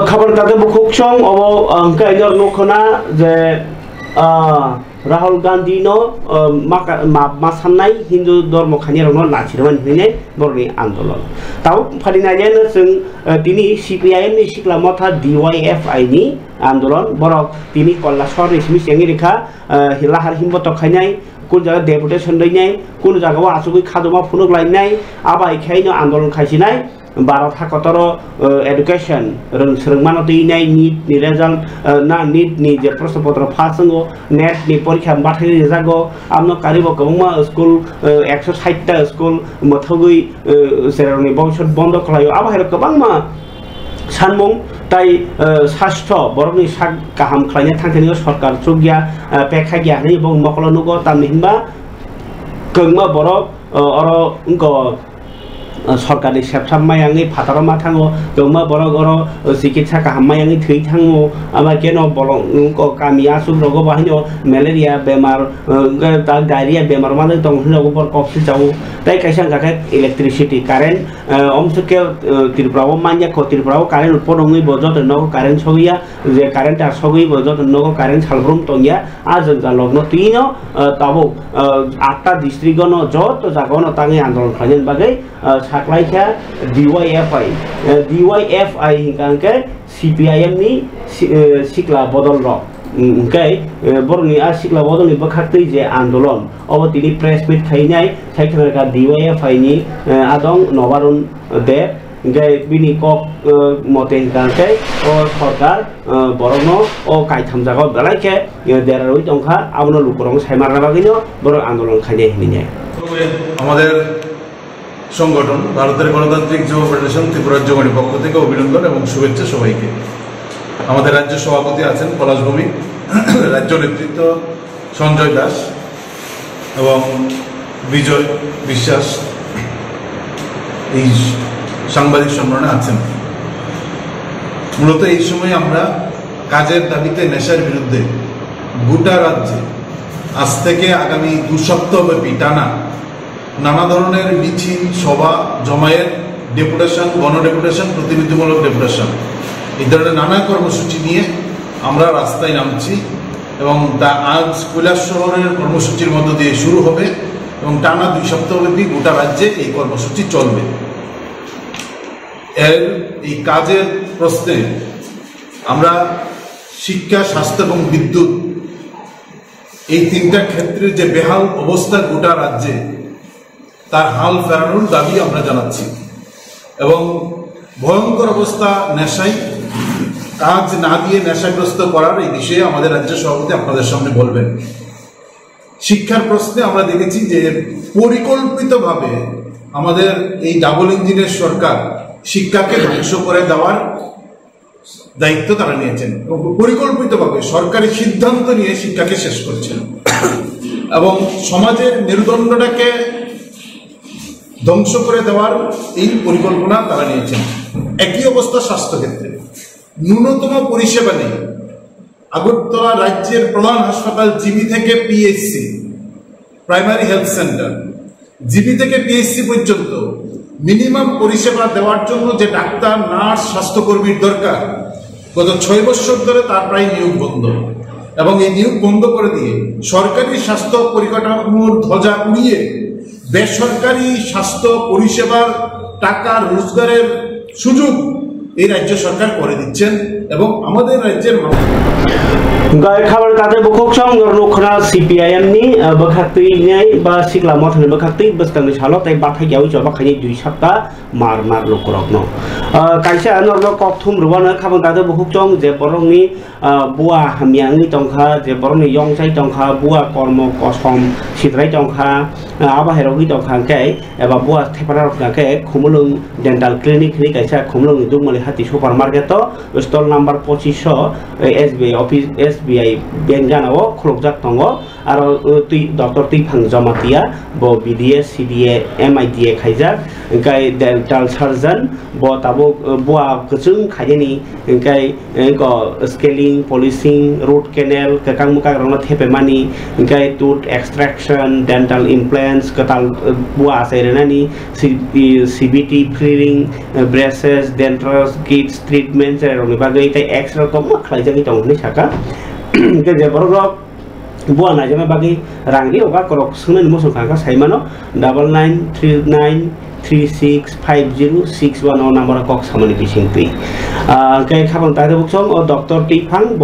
S1: खबर ताते बुखुक्षं अबो अंकाइनर नखना जे राहुल गांधी नो मा साननाय हिंदू धर्म खानिरनो लाचिरमान हिने बरनि आंदोलन ताव फालिनायनो जों दिनै सीपीआईएम नि सिक्ला मथा डीवाईएफआई नि आंदोलन बरक दिनै कल्लासर रिसमि सेंगि रेखा हिलाहार हिम्बत खायनाय কোন জায়গা ডেপুটেশন दैनाय কোন জায়গাও आसुगै खादमा फुनुक लायनाय आबाय खायनो आंदोलन खायसिनाय 12 থাকতর এডুকেশন রংসরংমাनो दैनाय नीट नि रिजाल्ट ना नीट नि जे प्रश्नपत्र फासंगो नेट नि परीक्षा बाथाय जागो आमनो कारिबो गोबां स्कुल 160 टा स्कुल मथगै सेरावनि बंशत बन्द खालायो आबाहाय गोबां मा सानमं ताई स्वास्थ्य बरकनि साग गाहाम खालायनो थांखिनि सरकार सुगिया पेखा गिया नि बं मखलनुगो तामहिनबा गोंमा बरक अरो उनको सरकारनि सेबसाब मायांगै फाताराव मा थाङो गोमा बरक अरो चिकित्सा गाहाम मायांगै थै थाङो आमा केनो बरक उनको गामिया सुग्रगो बाहिनो मेलेरिया बेमार डायरिया बेमार माने दं हिनगो बर कफसि जाऊ ताई कायसा जाके इलेक्ट्रिसिटी कारेन्ट अमसके त्रिपुराव मान्या ख त्रिपुराव कारेन्ट उत्पन्नङै बजत नगो कारेन्ट सगैया जे कारेन्ट आ सगै बजत नगो कारेन्ट सालब्रम तंगिया आज जालग्न तिनो ताबो 8टा डिस्ट्रिक्टनो जत जागोन ताङै आन्दोलन खालायन बागै साख्लायखा DYFI हिंगांके CPIM नि सिक्ला बदल र ओंखाय बरनि आ सिक्ला बदलनि बखाक्तै जे आन्दोलन अब तिनि प्रेस मिट खायनाय साइखनाका DYFI नि आदं नबारुन दे ओंखाय बिनि कक मते हिंगांके ओ सरकार बरनो ओ कायथाम जागाव गलायके देरारoi दंखा आबनो लुकरं सायमारना बागैनो बर आन्दोलन खायनाय हिनिया
S2: আমাদের সংগঠন ভারতের গণতান্ত্রিক যুব ফেডারেশন ত্রিপুরা যুবলীগের পক্ষ থেকে অভিনন্দন এবং শুভেচ্ছা সবাইকে। আমাদের রাজ্য সভাপতি আছেন পলাশ ভৌমিক, রাজ্য নেতৃত্ব সঞ্জয় দাস এবং বিজয় বিশ্বাস এই সাংবাদিক সম্মেলনে আছেন। মূলত এই সময় আমরা কাজের দাবিতে নেশার বিরুদ্ধে গোটা রাজ্যে আজ থেকে আগামী 2 সপ্তাহব্যাপী টানা নানা ধরনের মিছিল সভা জমায়েত ডেপুটেশন গণডেপুটেশন প্রতিনিধিমূলক ডেপুটেশন এই ধরনের নানা কর্মসূচি নিয়ে আমরা রাস্তায় নামছি এবং তা আজ কৈলাস শহরের কর্মসূচির মধ্য দিয়ে শুরু হবে এবং টানা 2 সপ্তাহব্যাপী গোটা রাজ্যে এই কর্মসূচি চলবে। এর এই কাজের প্রশ্নে আমরা শিক্ষা স্বাস্থ্য এবং বিদ্যুৎ এই 3টা ক্ষেত্রের যে বেহাল অবস্থা গোটা রাজ্যে তার হাল ফেরানোর দাবি আমরা জানাচ্ছি এবং ভয়ঙ্কর অবস্থা নেশায় কাজ না দিয়ে নেশাগ্রস্ত করার এই বিষয়ে আমাদের রাজ্য সভাপতি আপনাদের সামনে বলবেন। শিক্ষার প্রশ্নে আমরা দেখেছি যে পরিকল্পিতভাবে আমাদের এই ডাবল ইঞ্জিনের সরকার শিক্ষাকে ধ্বংস করে দেওয়ার দায়িত্ব তারা নিয়েছেন এবং পরিকল্পিতভাবে সরকারি সিদ্ধান্ত নিয়ে শিক্ষাকে শেষ করছেন এবং সমাজের মেরুদণ্ডটাকে ধ্বংস করে দেওয়ার এই পরিকল্পনা তারা নিয়েছেন। একই অবস্থা স্বাস্থ্যক্ষেত্রে ন্যূনতম পরিষেবা নেই। আগরতলা রাজ্যের প্রধান হাসপাতাল জিবি থেকে PHC primary health centre GB থেকে পিএইচসি পর্যন্ত মিনিমাম পরিষেবা দেওয়ার জন্য যে ডাক্তার নার্স স্বাস্থ্যকর্মীর দরকার গত 6 বছর ধরে তার প্রায় নিয়োগ বন্ধ এবং এই নিয়োগ বন্ধ করে দিয়ে সরকারি স্বাস্থ্য পরিকাঠামোর ধ্বজা উড়িয়ে বেসরকারি স্বাস্থ্য পরিষেবার টাকা রোজগারের সুযোগ এই রাজ্য সরকার করে দিচ্ছেন এবং আমাদের রাজ্যের
S1: गाय खाबर काते बखोक्षम नखना CPIM नि बखाक्तै नै बा सिक्ला मथनि बखाक्तै बस्तंनि सालो तै बाथाय ग्याउ जबा खानि 2 सप्ताह मार लोकरकनो कायसा नरनो कथुम रुबानो खाबर काते बखोक्षम जे बरंनि बुआ हामियांनि तंखा जे बरंनि यंगसाय तंखा बुआ कर्म कसम सिद्राय तंखा आबाहेरगि तंखा कै एबा बुआ थेपारा रखनाके खुमलुं डेंटल क्लिनिक नि कायसा खुमलुं दुमलि हाति super market stall number 2500 SBI office SBI bank जानाव खुलकजाक दङ आरो डक्टर तैफां जमातिया ब BDS CDA MIDA खायजाक ओंखाय डेंटल सर्जन ब ताबो बुआ गोजों खायनि ओंखाय स्केलिंग पलिशिं रूट केनेल काकां मुका रंना थेपेमानि ओंखाय टूथ एक्सट्रैक्शन डेंटल इमप्लान्ट्स कताल बुआ आसायरनानि CBT फ्रीलिंग ब्रेसेस डेंट्रास किड्स ट्रिटमेंट रंनि बागै तै एक्सरे कम खायजाकि दंनि साका के जे बरग बुआ नायजमा बागै रांगि ओगा करक सुननि मोसो खाका साइमानो 9939365061 नम्बर कक सामनि बिसिं तै के खाबन तादे बुकसं डक्टर तैफां ब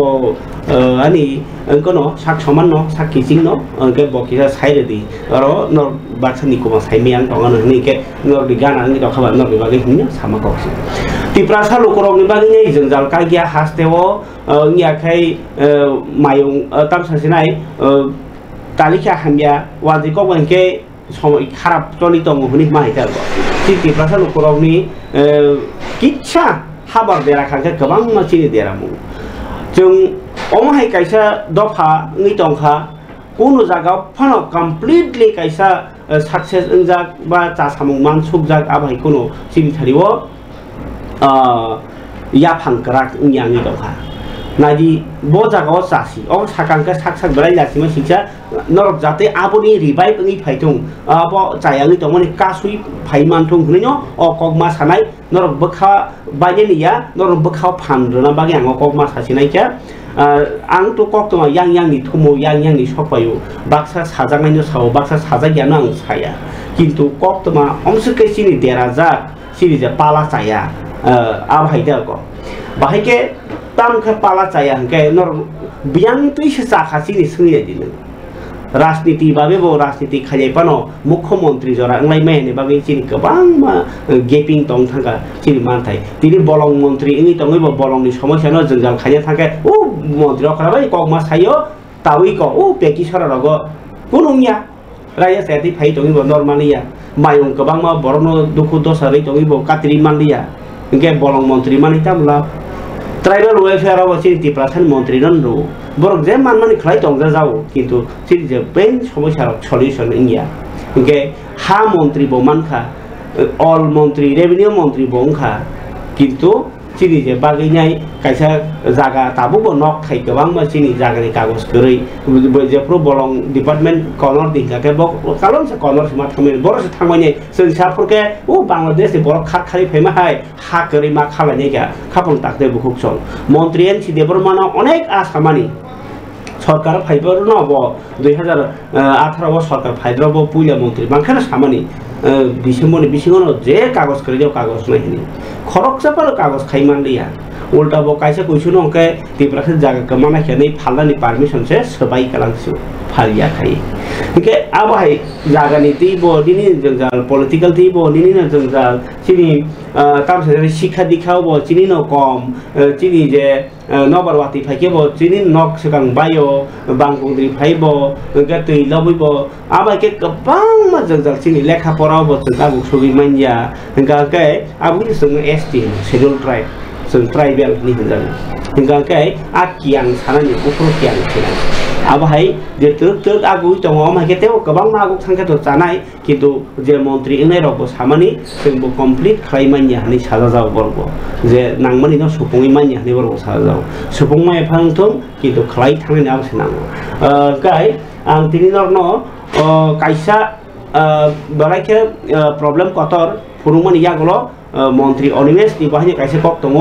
S1: ani kono sak saman no sak kising no ke bokisa saire di aro nor baksani kuma sai miang tongan ni ke nor di gana ni to khabar nor di bagi ni sama ko si tiprasa lukorok ni bagi ni jengjal ka gya hastewo nya khai mayung tam sasinai talikha hamya waji ko ke সময় খারাপ চলিত মুহনি মাহিতার চিতি প্রাসা লুকরকনি কিচ্ছা হাবার দেরা খাंखे गोबां मानसिनि देरामु जों अमाहाय कायसा दफा नि दंखा कुनु जागाव फानो कमप्लिटलि कायसा सक्सेस इंजाक बा जासामुं मानसुकजाक आबाय कुनु सिमथारिव याफांकराक इंयानि दंखा नादि बो जागाव जासि अ साकांका साक बराय लासिमा सिंसा नरक जाते आबोनि रिभाइभ नि फाइथुं आबो जायानि दंमनि कासुइ फाइमानथुं हुनिनो अ कगमा सानाय नरक बखा बायनिया नरक बखा फानद्रना बागे आं कगमा सासिनायका आं तो कक्तमा yang ni थुमो yang ni सफायो Baksa साजानायनो Sao Baksa साजागियानो आं साया किन्तु कक्तमा हमसुके सिनि देराजा सिनि जे पाला जाया आबायदा को बाहायके ताम खा पाला जाया हंके नर बियां तुइस साखासिनि सुनिया दिनो राजनीति बाबे बो राजनीति खायपानो मुख्यमंत्री जरा अंलाय मेने बाबे चिनि गोबां गेपिं दं थांगा चिनि मानथाय तिनि बलं मंत्री इनि दङैबो बलंनि समस्यानो जोंजाल खाया थांगे ओ मंत्री अखराबाय कगमा सायो तावि को ओ पेकि सररगो कुनुया राया सेति फाइ दङैबो नर्मालिया मायं गोबां मा बरनो दुखु दसारै दङैबो कात्रि मानलिया इंगे बलं मंत्री मानि तामला ट्राइबल वेलफेयर अब चिनि प्राथन मंत्री नन्दु बरक जे मानमानि खलाय दंजा जाव किन्तु चिनि जे पेन समस्या सल्युशन इंगिया इंगे हा मंत्री बो मानखा ऑल मंत्री रेवेन्यू मंत्री बोंखा किन्तु चिनि जे बागैनाय कायसा जागा ताबो बो नक थाय गोबां मा चिनि जागानि कागज गरै जे प्रो बलं डिपार्टमेंट कर्नर दिंगाके बक कालम से कर्नर समा थांमै बरसे थांमै जों साफोरके ओ बांलादेश बर खात खारि फैमा हाय हा गरै मा खालायनायगा खापन ताकदे बुखुक सं मंत्री एन सि देबरमाना अनेक आसामानि सरकार फाइबर न अब 2018 सरकार फाइद्रब पुइला मंत्री बांखाना सामानि डिसेम्बर बिसिङनो जे कागज करियो कागज नायनि खरक चापाल कागज खाइमान लिया उल्टा बो कायसे कुइसुनो के तिब्रासे जागा कमाना खेनै फाल्लानि परमिशन से सबाई कलांसु फालिया खाइ के आबाय जागानि ति बो दिनि जोंजाल पलिटिकल ति बो दिनि न जोंजाल चिनि तामसे शिक्षा दिखाव बो चिनि न कम चिनि जे नबरवाती फाइके बो चिनि नक सगां बायो बांगुंद्रि फाइबो गतै लबैबो आबाय के गोबां मा जोंजाल चिनि लेखा पराव बो जोंगा बुसुगि मानया गाके आबुनि जों एसटी शेड्यूल ट्राइब जों ट्राइबेल नि होनजायो गाके आकियां सानानि उफ्रो कियां सिना आबाय जे तुक आगु दङ माकेते गोबां आगु थांखेथ जानाय किन्तु जे मंत्री इनाय रबो सामानि जोंबो कमप्लिट खालायमानिया हानि साजा जाव बरबो जे नांमानि न सुपुङै मानिया हानि बरबो साजा जाव सुपुङै फांथुम किन्तु खालाय थांनायनि आवश्यक नांगौ गाय आं तिनि नरनो कायसा बारायके प्रब्लेम कतर फुरुमानि यागलो मंत्री अनिमेश नि बाहाय कायसे कक दङ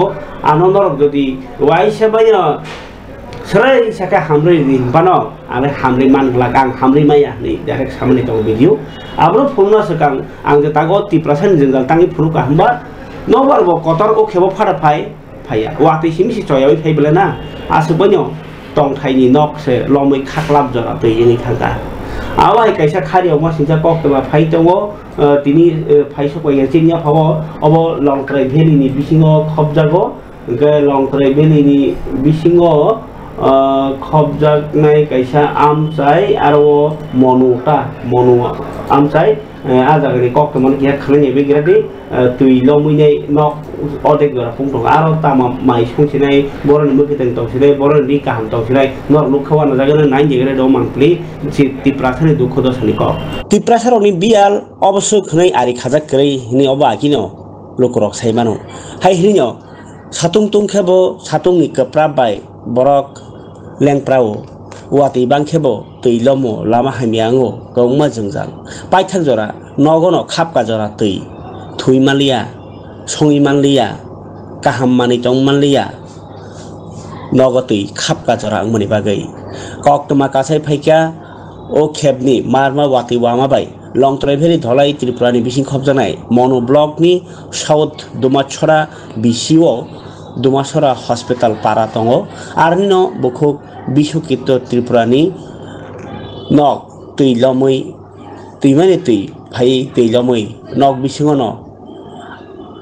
S1: आनन्दरक जदि वाइसे बाय सराय साका हामरै नि बानो आरो हामरै मानगला आं हामरै माया नि डाइरेक्ट सामने दङ भिडियो आब्रो फुरना सकां आं जे तागो तिप्रासन जोंजाल तांनि फुरुका हम्बा नबारबो कतरको खेबो फाडा फाया वाति सिमसि चयावै फाइबलेना आसुबन्यो तंथाइनि नकसे लमै खाख्लाब जरा दैनि थांगा आवाय कायसा खारियाव मा सिंजा कक्तमा फाइतङो तिनि फाइसो कय चिनिया फाव अब लंथ्राइ भेलिनि बिसिङो खबजागो गे लंथ्राइ भेलिनि बिसिङो खबजानाय कायसा आमचाइ आरो मनुटा आमचाइ आजागनि कक्तमन गिया खानाय बेगिरादि तुइलो मुइनै नक अदेक जरा पुंथं आरो तामा माइ संसिनाय बरनि मखितन तौसिनाय बरनि काहाम तौसिनाय नर लुखवा नजागन नाइन जेगरे दो मांकलि तिप्राथानि दुख दसनि क तिप्राथारनि बियाल अवश्य खनै आरि खाजाक करै नि अबा किनो लुकरक साइमानो हाय हिनो सातुं तुंखेबो सातुंनि कप्रा बाय बरक लेंप्राव वाति बांखेबो तैलमो लामा हामियांगो गौमा जोंजाल पाइथां जरा नगनो खापका जरा तै थुइमालिया सङिमालिया काहाममानि तंमालिया नगतै खापका जरा आंमनि बागै कक्तमा कासाय फाइका ओ खेबनि मारमा वाति वामा बाय लंथ्राइ भेलि धलाई त्रिपुरानि बिसिं खबजानाय मनो ब्लकनि south दुमाछरा बिसिओ Dumasora Hospital Paratongo Arno Bokuk Bishukito Tripurani Nok Tui Lomui Tui Manitui Pai Tui Lomui Nok Bishingono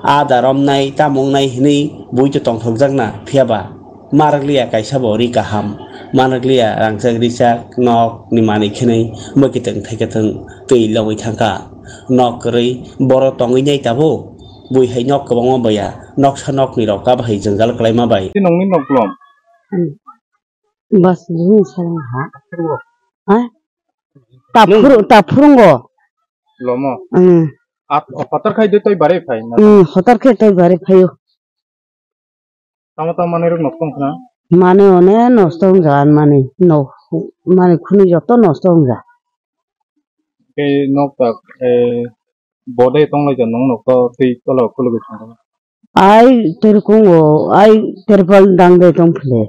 S1: Adarom Nai Tamong Nai Hini Buju Tong Hogzagna Piaba Maraglia Kaisabori Kaham Managlia Rangsagrisa Nok Nimani Kini Mukitang Takatan Tui Lomui Tanka Nok Ri Boro Tongi Tabo Bui hay nok ka bang baya nok sa nok ni ka ba hay janggal kalai ma bai
S10: nong ni nok lom
S11: bas ni sarang ha tapurung go
S10: lomo ap hotar khai de toy bare phai na
S11: hotar khai toy bare phayo
S10: tamata mane ro nok tong na
S11: mane one nostong jan mane no mane khuni joto nostong ja
S10: ke nok tak bode tong lai janong nok to ti to lo ko lo chang
S11: ai ter kongo ai terpal dang de tong phle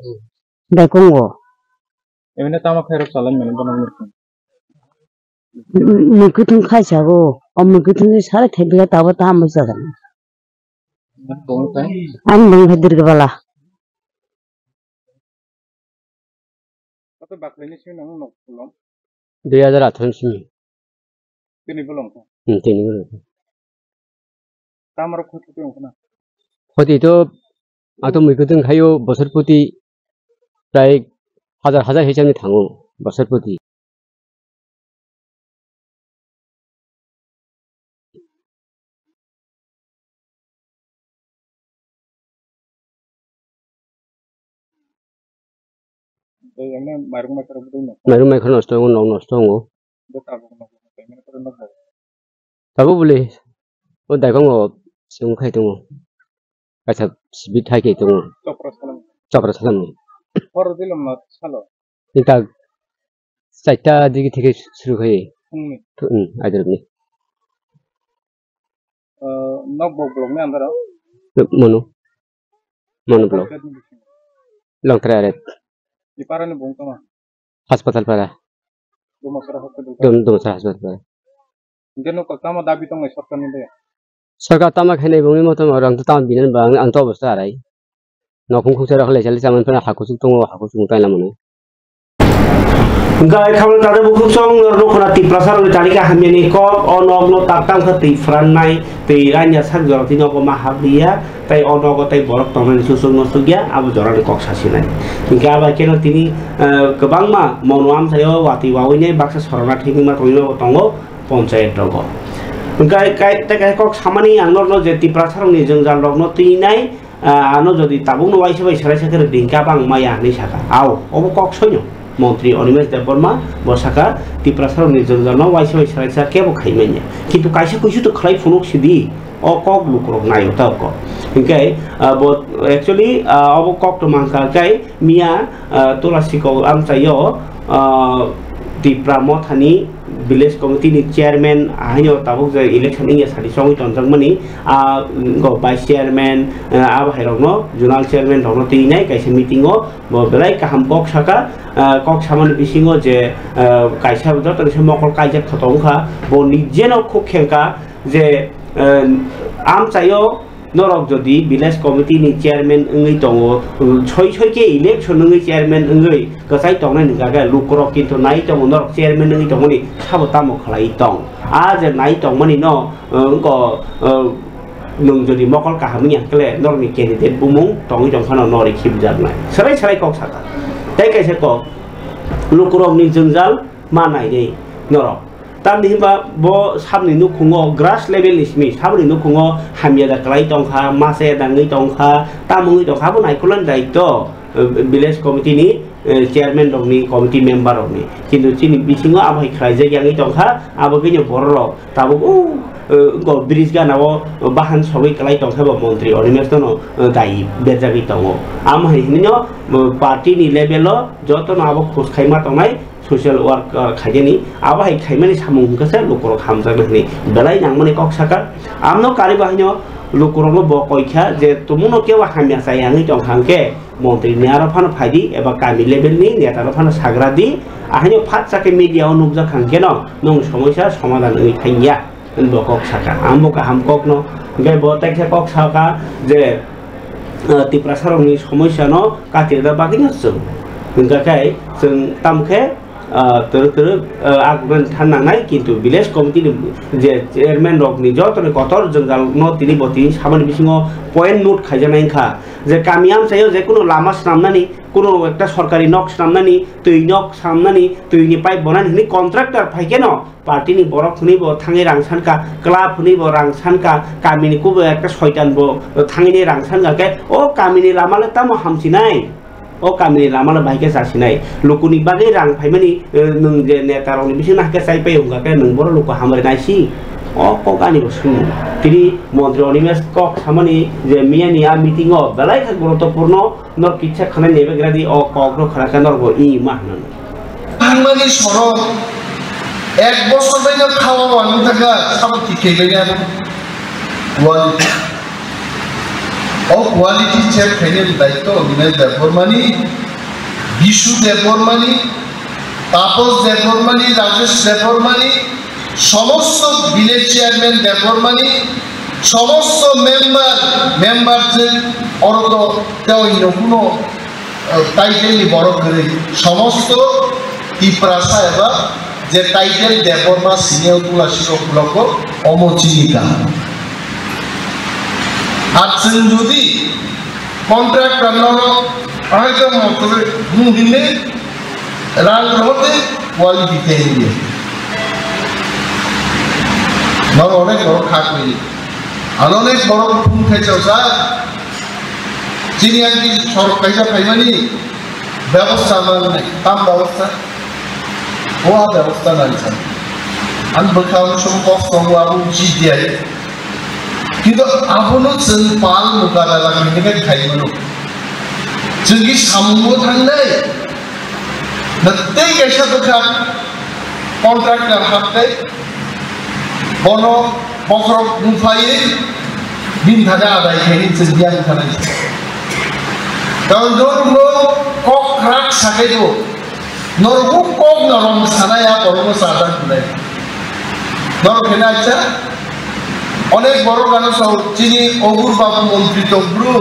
S11: de kongo
S10: emne tama khairo salan men banam
S11: mukutun khaisa go mukutun sare thebega taba ta amsa gan
S10: tong tai
S11: am bang hadir gala
S10: kata bakleni sin nong nok lom
S3: 2018 simi
S10: tini bolong ko
S3: tini bolong
S10: tamar khoti tong na
S3: khoti to ato mukutun khayo bosor poti prai হাজার হিসাবে থাঙ্গো বছর প্রতি মাইরুম মাইখন নষ্ট হবো knock নষ্ট হবো তাবো বলে ও দেখো সিং খাই দङ গাছা সিবি থাকি দङ চপরা সালাম
S10: Por dilom na salo.
S3: Kita saita digi থেকে শুরু হয় আইদের নি
S10: nok blok ni andara
S3: mono blok long traret
S10: di parane bung tama
S3: hospital para
S10: Dumasara hospital
S3: Dumasara hospital
S10: ngeno ka tama dabi tong sarkar ni de
S3: sarkar tama khainai bungni mото rang ta binan bang ang to obostha arai নকম খুচরা হলে চালি চামান ফেনা হাকুচুক দङ হাকুচুক তাইলা মনে
S1: গায় খাবল তাদের বুকুক song রখনা তি প্রসার নি তালিকা হামিনি কক অনগলো তাকতাম খতি ফ্রাননাই তে রানিয়া সাক জরতি নক মা হাবলিয়া তাই অনগ তাই বরক তমানি সুসুং নসুগিয়া আবু জরানি কক সাসিনাই ইনকা আবা কেন তিনি গোবাংমা মনোয়াম সায়ো ওয়াতি ওয়াউইনে বাক্সা সরনা ঠিকমা তইনো তঙ্গ পঞ্চায়েত দগ গায় গায় কক সামানি আংনরনো যে তি প্রসার নি জংজাল রগনো তিনাই ano যদি tabung no waise bai sarai sakar dingka bang maya ni saka aw obo kok sonyo মন্ত্রী অনিমেষ দেববর্মা বসাকা তিপ্রাসার নির্জন waise bai sarai sa kebo khaimenya কিন্তু কাইসা কইসু তো খলাই ফুনুক সিদি অ কক লুকরক নাইও তাও ক ইনকাই বট অ্যাকচুয়ালি অব কক তো মানকা কাই মিয়া তোলাসিকো আম চাইও Tipra মথানি village committee ni chairman ahayo tabuk je election ni sari songi tonjangmani go vice chairman ab hairogno zonal chairman rogno tinai kaisa meeting o bo belai kaham kok saka kok samani bisingo je kaisa jot se mokol kaijak thotongkha bo nijeno khuk khenka je am chayo norok jodi village committee ni chairman ngai tongo choi choi ke election ngai chairman ngai kasai tongnai ninga lukrok kintu nai tong norok chairman ngai tongoni sabo tamo khlai tong a je nai tongmani no ko nung jodi mokol kahami yakle norni candidate bumung tongi jongkhana nori khibjak nai sarai kok saka tai kaise kok lukrok ni jungjal manai dei norok tamni ba bo sabni nukhungo grass level ismi sabni nukhungo hamya da klai tongkha mase da ngai tongkha tamungi tongkha bo nai kulan daito village committee ni chairman rokni committee member rokni kintu chini bisingo abai khlaijak yangi tongkha abo kini borok tabo go bridge ga nawo bahan sogai klai tongkha bo mantri Onimesh no dai berjagi tongo am hinino party ni level o joto no abo khos khaima tongnai social work খাইনি আবাই খাইমানি সামুং কাছে লোকরক হামজাগনি বেলাই নাংমানি cock সাকা আমনো কারি বাহিনো লোকরক ব কইখা যে তুমুনো কেও হামিয়া চাইয়ানি টংখাংকে মন্ত্রী near fun ফাইদি এবা কামি লেভেলনি নেতার ফান সাগরাদি আহাইনো ফাত সাকে মিডিয়াও নুকজা খাংকে ন নং সমস্যা সমাধান ওই খাইয়া ব কক সাকা আমবো কা হাম কক ন গে ব তাইখা কক সাকা যে ত্রিপুরা সারংनि समस्या न काटिदा बागिनो जों हिंगाखाय जों तामखे तर आगमन थानांनाय किन्तु विलेज कमिटि जे चेयरमैन रकनि जतने कतर जंगाल न तिनि बति सामान्य बिसिङाव पॉइंट नोट खायजानायखा जे कामियाम सायाव जे कुनो लामा सामनानि कुनो एकटा सरकारि नक सामनानि तै नक सामनानि तैनि पाइप बनानि कन्ट्राक्टर फाइकेन पार्टीनि बरकनिबो थाङै रांसानका क्लाबनिबो रांसानका कामिनिखौबो एकटा शयतानबो थाङैनि रांसानगाके ओ कामिनि लामाले तामो हामसिनाय ओ कामिनि लामाले बाइके जासिनाय लोकनि बागै रां फाइमानि नों जे नेतारनि बिसिना हाके साइपाय हुंगाके नों बर लोक हामरे नायसि ओ ककानिबो सुन तिनि मन्त्री अनिमेश कक सामानि जे मियानिया मिटिंग बेलाय गुरुत्वपूर्ण नर किच्छा खानाय नेबेग्रादि ओ कग्र खानाका नरबो इ माहनान
S9: आंमानि सरक एक बছর ধরে খাওয়া আমি থাকা সব ঠিক হয়ে গেল কোয়ালিটি ও কোয়ালিটি চেক ফেনের দায়িত্ব অভিনয় দেববর্মানি বিশু দেববর্মানি তাপস দেববর্মানি রাজেশ দেববর্মানি সমস্ত ভিলেজ চেয়ারম্যান দেববর্মানি সমস্ত মেম্বারদের অরত অন্য কোনো টাইটেলনি বড় করে সমস্ত ত্রিপ্রাসা এবার যে টাইটেল দেববর্মা সিনিয়র গুলা শিরোগুলোক অমচিনিকা আর যদি কন্ট্রাক্ট রান্নানো হয়তো মতবে মুহিনে রান হতে কোয়ালিটি দিয়ে নর অনেক বড় খাট মিলি আর অনেক বড় ফোন খাইছাও স্যার যিনি আর কি সড়ক খাইছা খাইমানি ব্যবস্থা আমার নেই তাম ব্যবস্থা ওয়া ব্যবস্থা নাই স্যার আমি বললাম সব কষ্ট আবু জিদিয়াই কিন্তু আবুনো जों পাল মুকারা লাগিনে খাইমানো जोंनि सामु थांनाय नत्तै कैसा दखा कन्ट्राक्टर हाबनाय बन बखर मुफायै दिन थागा आदाय खायनि जों गियान थानाय नरगो कक राग साखायदो नरगो कक नरम सानाया बरगो सादा खुनाय नरखेना आच्छा अनेक बड़ गान सौ যিনি অগুর বাবু মন্ত্রী তব্রু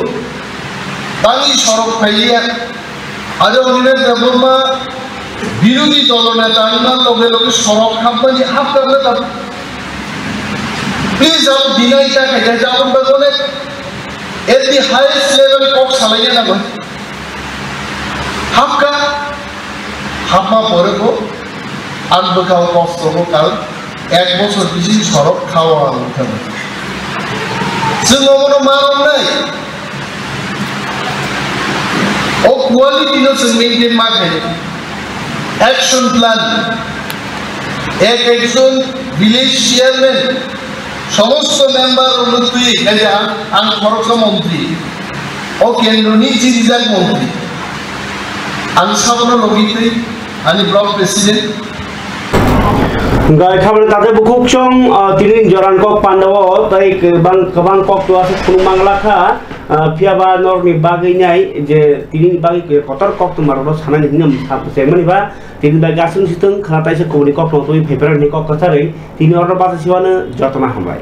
S9: বাঙি সড়ক খাইয়া আজ অনিমেষ দেববর্মা বিরোধী দলনেতা আনবার লগে লগে সড়ক খাবানি হাফ করলে তার প্লিজ যাও দিনাইটা খাইয়া যাও বলে এট দি হাইয়েস্ট লেভেল কক চালাইয়া না হাফকা হাফা পরে গো আনবো খাওয়া কষ্ট হবো কারণ এক বছর বেশি সড়ক খাওয়া উঠে जों अमनो मारन নাই ও কোয়ালিটি নো जों मेंटेन माखे एक्शन प्लान एक একজন ভিলেজ চেয়ারম্যান সমস্ত মেম্বার অনুযায়ী এই আন খরচ মন্ত্রী ও কেন্দ্রনি জিরিজাক মন্ত্রী আন সাধারণ লগিতে আনি ব্লক প্রেসিডেন্ট
S1: गाय खाबल ताते बुकुकचों तिनि जरान कक पांडव तै गोबां कक तो आसे खुलमांगलाखा फियाबा नरनि बागैनाय जे तिनि बागै कतर कक तो मारबो सानानि हिनम सेमनिबा तिनि बागै आसुं सिथों खातायसे कोनि कक तो फेफरानि कक कथारै तिनि अर्डर बासा सिवानो जतना हामबाय।